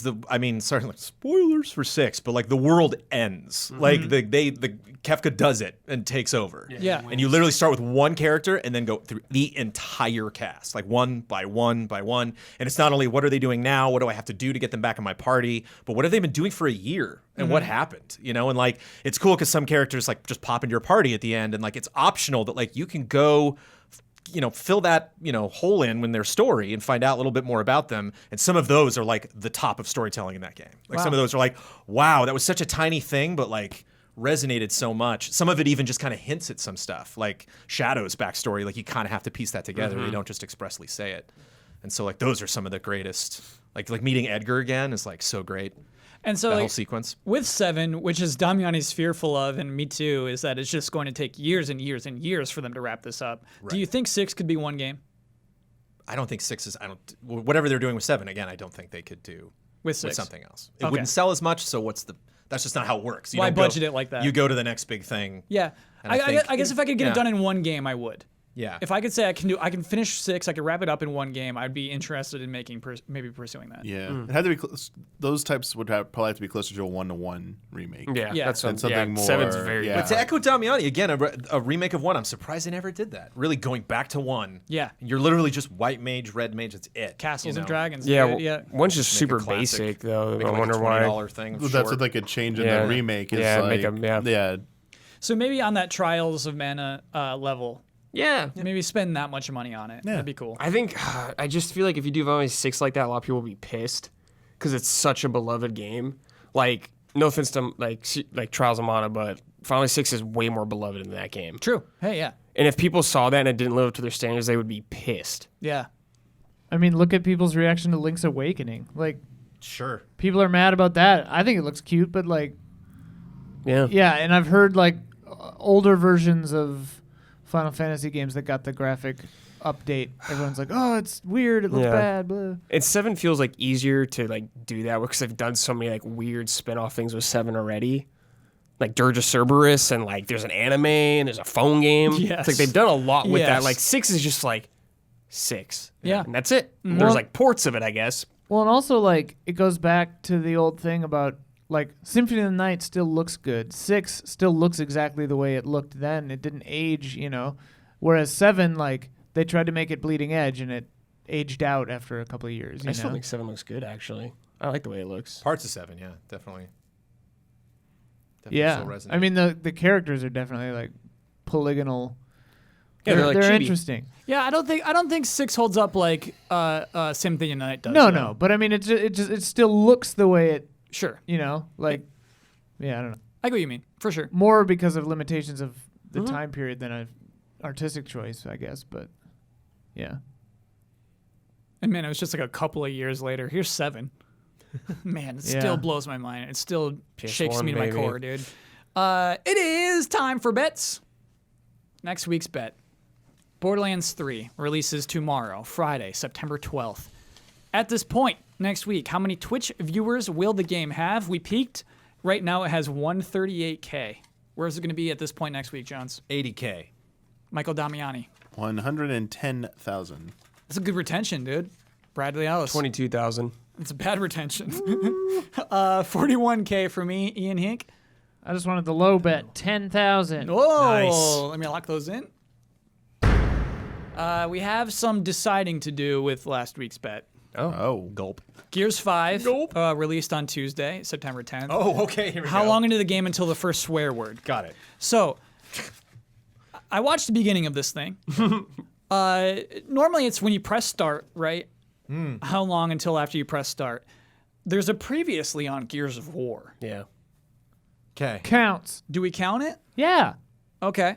certainly spoilers for 6, but like the world ends. Like the Kefka does it and takes over. Yeah. And you literally start with one character and then go through the entire cast, like one by one by one. And it's not only what are they doing now, what do I have to do to get them back in my party, but what have they been doing for a year and what happened, and like it's cool because some characters like just pop into your party at the end and like it's optional that like you can go fill that, hole in when their story and find out a little bit more about them. And some of those are like the top of storytelling in that game. Like some of those are like, wow, that was such a tiny thing, but like resonated so much. Some of it even just kind of hints at some stuff, like Shadow's backstory. Like you kind of have to piece that together. You don't just expressly say it. And so like those are some of the greatest. Like meeting Edgar again is like so great. And so That like, whole sequence. with 7, which is Damiani's fearful of, and me too, is that it's just going to take years and years and years for them to wrap this up. Do you think 6 could be one game I don't think 6 is. Whatever they're doing with 7 again. I don't think they could do with 6? something else. It wouldn't sell as much. So that's just not how it works. You Why don't go- budget it like that? You go to the next big thing. Yeah. And I I guess if I could get yeah. it done in one game, I would. Yeah. If I could say I can finish 6, I could wrap it up in one game, I'd be interested in maybe pursuing that. Yeah, it had to be. Those types would probably have to be closer to a 1-to-1 remake. Yeah, Yeah. that's And something more. 7's very yeah. But to echo Damiani again, a remake of 1. I'm surprised they never did that. Really going back to 1. Yeah. You're literally just white mage, red mage. That's it. Castles and Dragons. Yeah, dude, yeah. one's just Make super a classic. basic though. Make I it like wonder a why. $20 thing. That's short. what they could change in Yeah. the remake. Is Yeah, like, make 'em- yeah. So maybe on that Trials of Mana level, Yeah. maybe spend that much money on it. That'd be cool. I think I just feel like if you do Final Fantasy 6 like that, a lot of people will be pissed because it's such a beloved game. Like, no offense to like Trials of Mana, but Final Fantasy 6 is way more beloved than that game. True. Hey, yeah. And if people saw that and it didn't live up to their standards, they would be pissed. Yeah. I mean, look at people's reaction to Link's Awakening. Like, Sure. people are mad about that. I think it looks cute, but like, Yeah. yeah, and I've heard like older versions of Final Fantasy games that got the graphic update. Everyone's like, "Oh, it's weird. It looks Yeah. bad." Blah. And 7 feels like easier to like do that because they've done so many like weird spin-off things with 7 already. Like Dirge of Cerberus and like there's an anime and there's a phone game. Yes. It's like they've done a lot with Yes. that. Like 6 is just like 6. Yeah. And that's it. Well- There's like ports of it, I guess. Well, and also like it goes back to the old thing about like Symphony of the Night still looks good. 6 still looks exactly the way it looked then. It didn't age, Whereas 7, like they tried to make it bleeding edge and it aged out after a couple of years. I You still know? think 7 looks good actually. I like the way it looks. Parts of 7, yeah, definitely. Yeah, still resonate. I mean the characters are definitely like polygonal. Yeah, they're they're like chibi. interesting. Yeah, I don't think 6 holds up like Symphony of the Night does. No, though. no, but I mean it still looks the way it, Sure. like yeah, I don't know. I get what you mean. For sure. More because of limitations of the time period than an artistic choice, I guess, but yeah. And man, it was just like a couple of years later. Here's 7. Man, it still blows my mind. It still shakes PS1, me to my baby. core, dude. It is time for bets. Next week's bet. Borderlands 3 releases tomorrow, Friday, September 12th. At this point, next week, how many Twitch viewers will the game have? We peaked. Right now it has 138K. Where is it going to be at this point next week, Jones? 80K. Michael Damiani. 110,000. That's a good retention, dude. Bradley Ellis. 22,000. It's a bad retention. 41K for me, Ian Hink. I just wanted the low bet, 10,000. Whoa! Nice. Let me lock those in. We have some deciding to do with last week's bet. Oh. Gulp. Gears 5 released on Tuesday, September 10th. Oh, okay. Here we How go. long into the game until the first swear word? Got it. So, I watched the beginning of this thing. Normally, it's when you press start, right? How long until after you press start? There's a previously on Gears of War. Yeah. Okay. Counts. Do we count it? Yeah. Okay.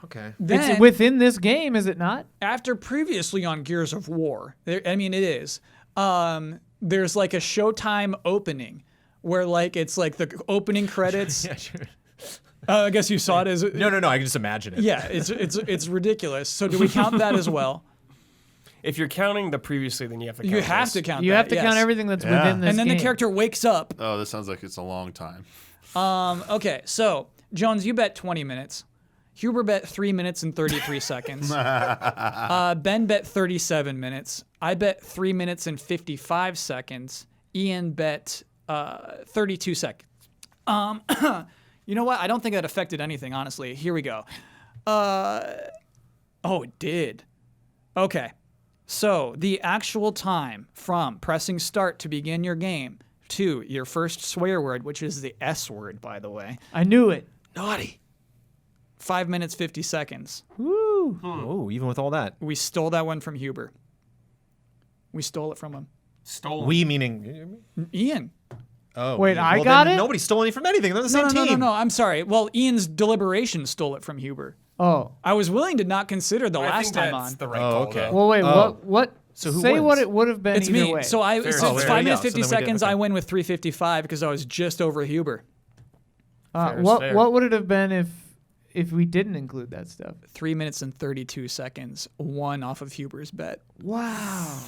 Okay. Then, It's within this game, is it not? after previously on Gears of War, it is. There's like a Showtime opening where like it's like the opening credits. Yeah, sure. I guess you saw it as No. I can just imagine it. yeah. It's ridiculous. So do we count that as well? If you're counting the previously, then you have to count You have this. to count. You that, have to yes. count everything that's Yeah. within this And then game. the character wakes up. Oh, this sounds like it's a long time. Okay, so Jones, you bet 20 minutes. Huber bet 3 minutes and 33 seconds. Ben bet 37 minutes. I bet 3 minutes and 55 seconds. Ian bet 32 seconds. You know what? I don't think that affected anything, honestly. Here we go. Oh, it did. Okay. So the actual time from pressing start to begin your game to your first swear word, which is the S word, by the way, I knew it. Naughty. 5 minutes, 50 seconds. Woo. Oh, even with all that. We stole that one from Huber. We stole it from him. Stolen. We meaning. Ian. Oh. Wait, well, I then got it? Nobody stole any from anything. They're the same No, team. no. I'm sorry. Well, Ian's deliberation stole it from Huber. Oh. I was willing to not consider the I last think time that's on. the right Oh, call. okay. though. Well, wait. Oh. What? So who say wins? what it would have been It's either me. way. So I Fair so enough. it's There 5 you minutes, go. 50 So then we did, seconds. okay. I win with 3:55 because I was just over Huber. Fair is what fair. what would it have been if we didn't include that stuff? 3 minutes and 32 seconds. One off of Huber's bet. Wow.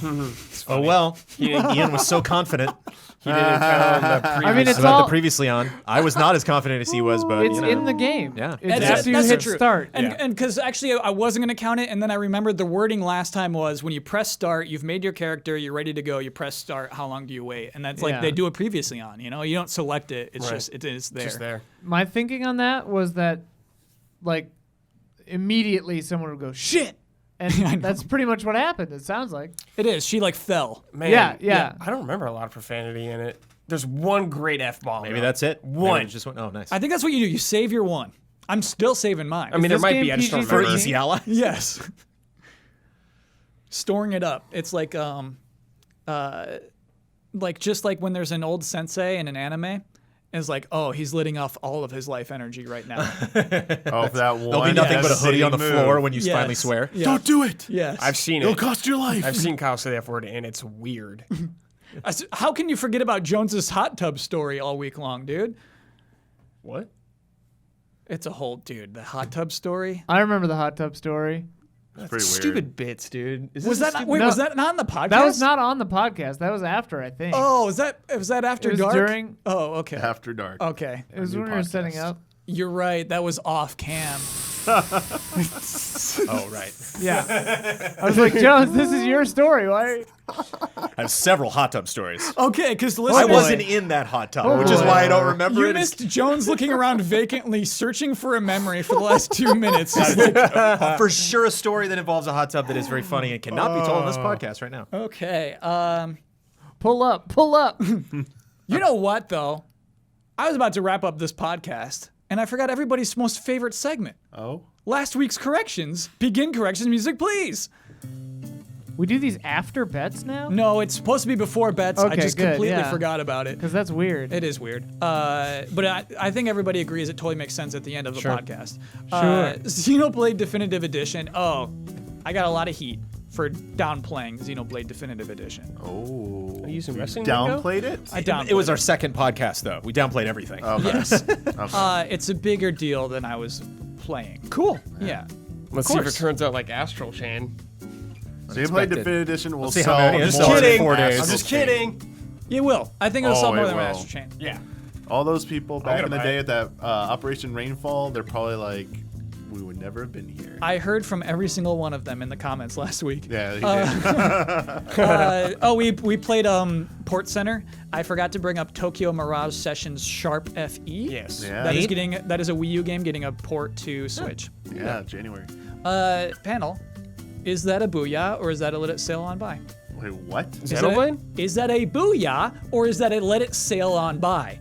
Oh, well. Ian was so confident He didn't count on the previous. I mean, it's about all the previously on. I was not as confident as he was, but it's you know. in the game. Yeah. It's That's after you the hit truth. start. And because actually I wasn't going to count it, and then I remembered the wording last time was when you press start, you've made your character, you're ready to go, you press start, how long do you wait? And that's like Yeah. they do it previously on, you know? You don't select it, it's Right. just, it is there. Just there. My thinking on that was that, like, immediately someone would go shit, and I know. that's pretty much what happened. It sounds like. It is. She like fell. Man, Yeah. I don't remember a lot of profanity in it. There's one great F-bomb. Maybe though. that's it. Maybe One. it just went, oh, nice. I think that's what you do. You save your one. I'm still saving mine. I mean, there this might game be. I just don't PG-13? For remember. easy ally. yes. Storing it up. It's like just like when there's an old sensei in an anime, it's like, oh, he's letting off all of his life energy right now. Oh, for that one. There'll be nothing but a hoodie on the devastating floor move. when you Yes. finally swear. Yeah. Don't do it. Yes. I've seen It'll it. cost your life. I've seen Kyle say the F word, and it's weird. How can you forget about Jones's hot tub story all week long, dude? What? It's a whole dude. The hot tub story. I remember the hot tub story. It's pretty weird. Stupid bits, dude. Is Was this that a not, stupid- wait? No. Was that not on the podcast? That was not on the podcast. That was after, I think. Oh, was that after It was dark? during- Oh, okay. After dark. Okay. it was new when we were podcast. setting up. You're right. That was off cam. Oh, right. Yeah. I was like, Jones, this is your story. Why? I have several hot tub stories. Okay, because I wasn't in that hot tub, Oh, which is boy. why I don't remember You it. missed Jones looking around vacantly, searching for a memory for the last 2 minutes. He's like, For sure, a story that involves a hot tub that is very funny and cannot be told on this podcast right now. okay. Pull up. Pull up. You know what though? I was about to wrap up this podcast, and I forgot everybody's most favorite segment. Oh. Last week's corrections. Begin corrections music, please. We do these after bets now? No, it's supposed to be before bets. I Okay, just good, completely yeah. forgot about it. Because that's weird. It is weird. But I think everybody agrees it totally makes sense at the end of the podcast. Sure. Xenoblade Definitive Edition. Oh, I got a lot of heat for downplaying Xenoblade Definitive Edition. Oh. Are you using wrestling lingo? Downplayed it? I downplayed It was our second podcast, though. We downplayed everything. Okay. Yes. Okay. It's a bigger deal than I was playing. Cool. Yeah. Let's see if it course. turns out like Astral Chain. So you played unexpected. Definitive Edition. We'll see sell how many. more Just than kidding. 4 I'm days. I'm just kidding. You will. I think it'll Oh, sell more it than will. Master Chain. Yeah. All those people back gonna in the buy day it. at that Operation Rainfall, they're probably like, we would never have been here. I heard from every single one of them in the comments last week. Yeah, he did. We played Port Center. I forgot to bring up Tokyo Mirage Sessions Sharp FE. Yes. Yeah. That is a Wii U game getting a port to Switch. Yeah, January. Panel, is that a booyah or is that a let it sail on by? Wait, what? Xenoblade? Is that a booyah or is that a let it sail on by?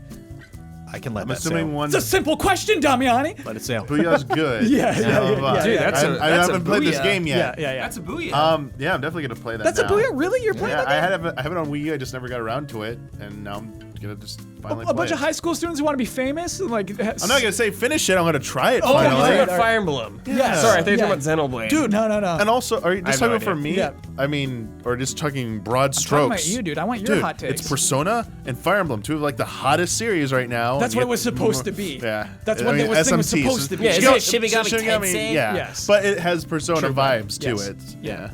I can let I'm that assuming sail. one. It's a simple question, Damiani. Let it sail. Booyah's good. Yeah, Dude, that's I haven't played this game yet. Yeah. That's a booyah. Yeah, I'm definitely gonna play that. That's now. a booyah. Really? You're playing Yeah, that? I have it on Wii U. I just never got around to it, and now I'm gonna just finally A play bunch it. of high school students who want to be famous and like. I'm not gonna say finish it. I'm gonna try it Oh, You're finally. talking yeah. about Fire Emblem. Yeah. Sorry, I thought you Yeah. were talking about Xenoblade. Dude, No. And also, are you just I have talking no for me? idea. I mean, or just talking broad Talking strokes? about you, dude. I want your Dude, hot takes. it's Persona and Fire Emblem, two of like the hottest series right now. That's and what yet- it was supposed to be. Yeah, That's I what mean, the thing was SMT, supposed to be. Yeah, is Shigami- it Shibigami Shigami, Tensei? Yeah, Yes. but it has Persona True. vibes to Yes. it. Yeah.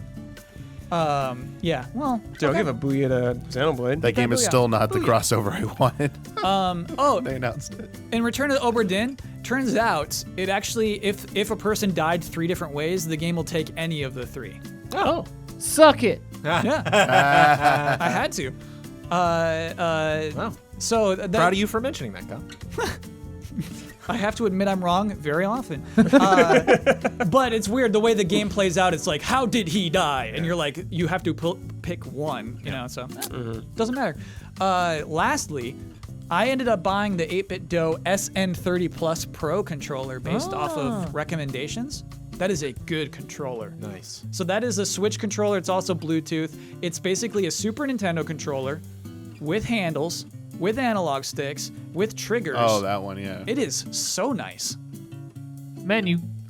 Yeah, Yeah. Well. Dude, I'll give a booyah to Xenoblade. that game is Booyah. still not the Booyah. crossover I wanted. Oh, They announced it. in Return of the Obra Dinn, turns out it actually, if a person died 3 different ways, the game will take any of the 3. Oh. Suck it. Yeah. I had to. Wow. So that, Proud of you for mentioning that, Kyle. I have to admit I'm wrong very often. But it's weird the way the game plays out. It's like, how did he die? And you're like, you have to pick one, you know, so doesn't matter. Lastly, I ended up buying the 8-bit Dough SN30 Plus Pro controller based off of recommendations. That is a good controller. Nice. So that is a Switch controller. It's also Bluetooth. It's basically a Super Nintendo controller with handles, with analog sticks, with triggers. Oh, that one, yeah. It is so nice. Man,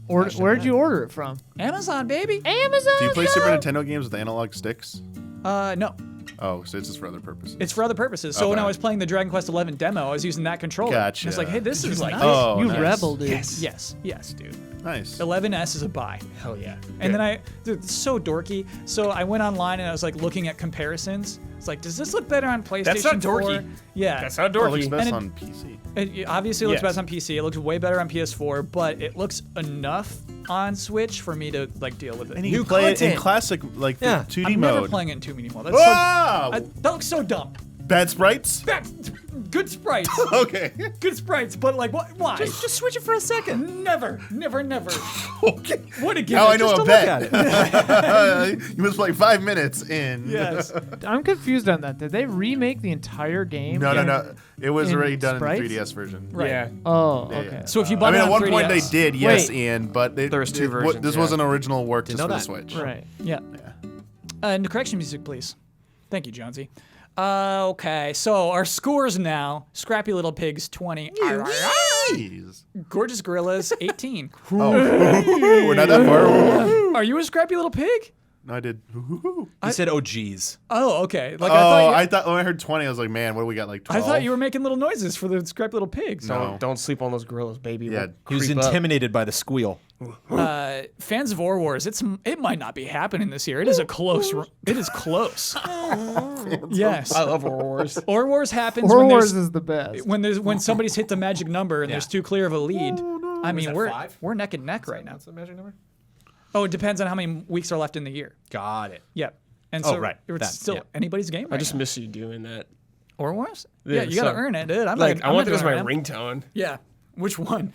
where'd you order it from? Amazon, baby. Amazon. Do you play Super Nintendo games with analog sticks? No, Oh, so it's just for other purposes. it's for other purposes. So when Okay. I was playing the Dragon Quest XI demo, I was using that controller. Gotcha. And it's like, hey, this is like nice. Oh, You nice. rebel, dude. Yes, dude. Nice. 11S is a buy. Hell yeah. And then dude, it's so dorky. So I went online and I was like looking at comparisons. It's like, does this look better on PlayStation That's not 4? dorky. Yeah. That's not Oh, it looks dorky. best And on PC. It obviously looks Yes. best on PC. It looks way better on PS4, but it looks enough on Switch for me to like deal with it. And you can play it in classic, like the Yeah. 2D I'm mode. never playing it in 2D mode. That's Wow! that looks so dumb. Bad sprites? Good sprites. Okay. Good sprites, but like, why? Just switch it for a second. Never. Okay. What a gimmick. Now I know Just a to bet. look at it. You must play 5 minutes in. Yes. I'm confused on that. Did they remake the entire game? No. It was In already done sprites? in the 3DS version. Right. Yeah. Oh, Yeah, okay. yeah. So if you I bought mean, it at on one 3DS, point they did, yes, Wait. Ian, but There was 2 versions, This yeah. wasn't original work just know for the that. Switch. Right. Yeah. And correction music, please. Thank you, Jonesy. Okay, so our scores now: Scrappy Little Pigs 20, Jeez. Gorgeous Gorillas 18. Oh, we're not that far. Are you a Scrappy Little Pig? No, I did. He said, "Oh, geez." Oh, okay. Like I thought when I heard 20, I was like, man, what do we got? Like 12? I thought you were making little noises for the Scrappy Little Pigs. No. Don't sleep on those gorillas, baby. Yeah. We'll He was creep up. intimidated by the squeal. Fans of Or Wars, it might not be happening this year. It is a close. It is close. Yes. I love War Wars. Or Wars happens Horror when Wars there's is the best. when somebody's hit the magic number and there's too clear of a lead. I mean, that, we're 5? we're neck and neck right now. What's the magic number? Oh, it depends on how many weeks are left in the year. Got it. Yep. And Oh, so right. it's That, still yeah. anybody's game right I just now. miss you doing that. Or Wars? Yeah, Yeah, you gotta so- earn it, dude. I'm Like, not, I I'm want not that as doing my it. ringtone. Yeah. Which one?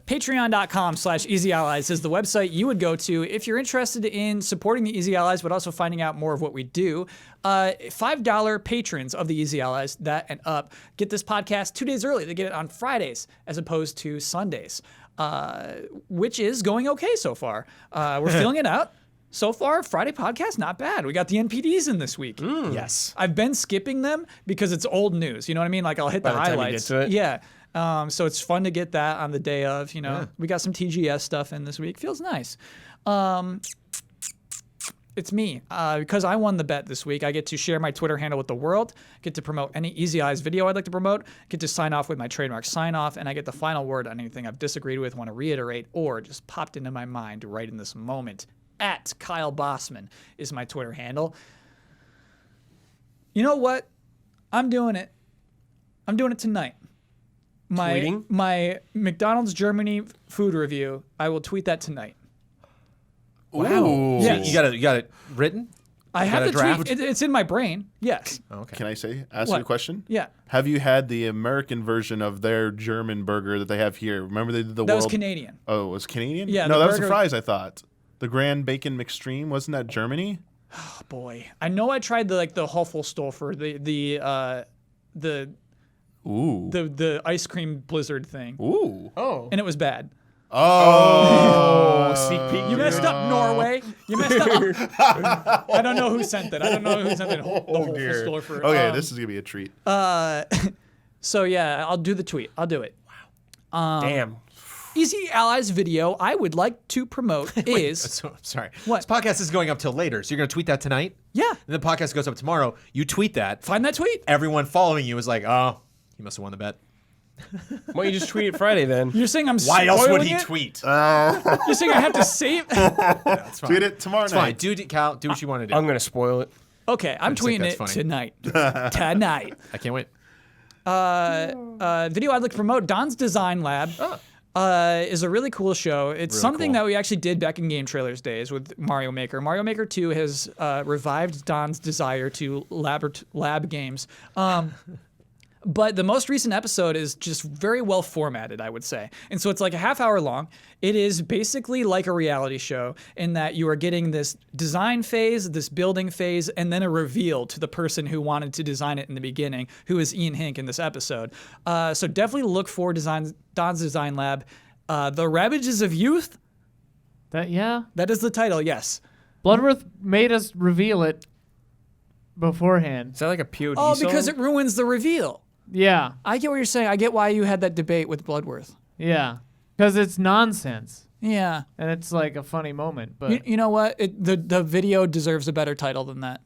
Patreon.com/Easy Allies is the website you would go to if you're interested in supporting the Easy Allies, but also finding out more of what we do. $5 patrons of the Easy Allies, that and up, get this podcast 2 days early. They get it on Fridays as opposed to Sundays, which is going okay so far. We're feeling it out. So far, Friday podcast, not bad. We got the NPDs in this week. Yes. I've been skipping them because it's old news. You know what I mean? Like I'll hit By the the time you highlights. get to it? Yeah. So it's fun to get that on the day of. You know, we got some TGS stuff in this week. Feels nice. It's me because I won the bet this week. I get to share my Twitter handle with the world. Get to promote any Easy Eyes video I'd like to promote. Get to sign off with my trademark sign off, and I get the final word on anything I've disagreed with, want to reiterate, or just popped into my mind right in this moment. At Kyle Bossman is my Twitter handle. You know what? I'm doing it. I'm doing it tonight. Tweeting? My McDonald's Germany food review. I will tweet that tonight. Ooh. Yeah. You got it written? I have Got a the draft? tweet. It's in my brain. Yes. Okay. Can I ask What? you a question? Yeah. Have you had the American version of their German burger that they have here? Remember they did the That world. was Canadian. Oh, it was Canadian? Yeah, No, the that was the burger- fries. I thought the Grand Bacon McStream wasn't that Germany? Oh boy, I know I tried the Hufflestofer, the ice cream blizzard thing, Ooh. Oh. and it was bad. Oh. Sneak peek. You messed up, Norway. You messed up. I don't know who sent that. The Hufflestofer. Okay, this is gonna be a treat. So yeah, I'll do the tweet. I'll do it. Damn. Easy Allies video I would like to promote is So, sorry. What? This podcast is going up till later, so you're going to tweet that tonight? yeah. And the podcast goes up tomorrow. You tweet that. Find that tweet. Everyone following you is like, oh, he must have won the bet. Why don't you just tweet it Friday then? You're saying I'm Why else would spoiling he it? tweet? You're saying I have to save? That's fine. Tweet it tomorrow It's fine. night. Cal, do what you want to do. I'm gonna spoil it. Okay, I'm That's sick, tweeting that's it funny. tonight. Tonight. I can't wait. Video I'd like to promote. Don's Design Lab is a really cool show. It's Really something cool. that we actually did back in Game Trailers days with Mario Maker. Mario Maker 2 has revived Don's desire to lab games. But the most recent episode is just very well formatted, I would say. And so it's like a half hour long. It is basically like a reality show in that you are getting this design phase, this building phase, and then a reveal to the person who wanted to design it in the beginning, who is Ian Hink in this episode. So definitely look for Don's Design Lab. The Ravages of Youth, Yeah. that is the title, yes. Bloodworth made us reveal it beforehand. Is that like a POD Oh, song? because it ruins the reveal. Yeah. I get what you're saying. I get why you had that debate with Bloodworth. Yeah. Because it's nonsense. Yeah. And it's like a funny moment. But You know what? The video deserves a better title than that.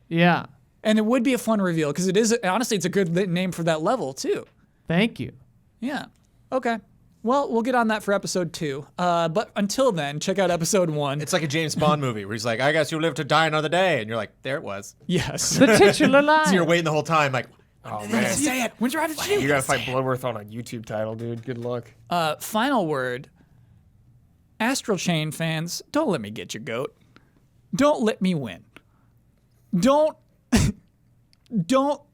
yeah. And it would be a fun reveal because it is, honestly, it's a good name for that level too. Thank you. Yeah. Okay. Well, we'll get on that for episode 2. But until then, check out episode 1. It's like a James Bond movie where he's like, I guess you live to die another day. And you're like, there it was. Yes. The titular line. So you're waiting the whole time like, Oh man. Say it. When's your You gotta fight Bloodworth on a YouTube title, dude. Good luck. Final word. Astral Chain fans, don't let me get your goat. Don't let me win. Don't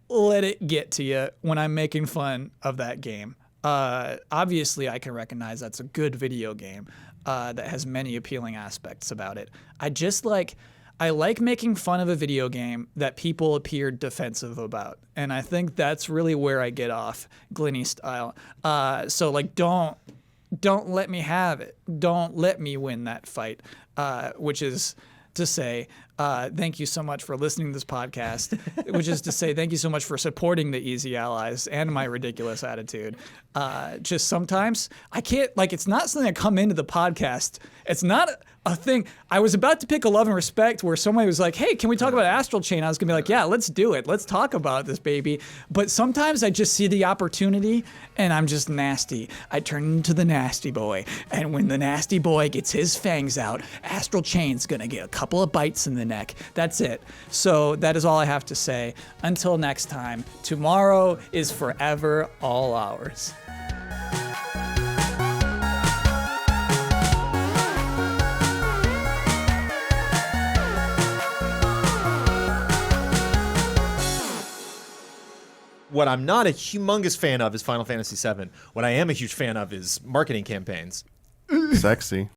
let it get to you when I'm making fun of that game. Obviously, I can recognize that's a good video game that has many appealing aspects about it. I like making fun of a video game that people appear defensive about. And I think that's really where I get off, Glinny style. So like, don't let me have it. Don't let me win that fight, which is to say, thank you so much for listening to this podcast, which is to say, thank you so much for supporting the Easy Allies and my ridiculous attitude. Just sometimes I can't, like, it's not something I come into the podcast. It's not a thing. I was about to pick a Love and Respect where somebody was like, hey, can we talk about Astral Chain? I was going to be like, yeah, let's do it. Let's talk about this, baby. But sometimes I just see the opportunity and I'm just nasty. I turn into the nasty boy. And when the nasty boy gets his fangs out, Astral Chain's going to get a couple of bites in the neck. That's it. So that is all I have to say. Until next time, tomorrow is forever all ours. what I'm not a humongous fan of is Final Fantasy VII. What I am a huge fan of is marketing campaigns. Sexy.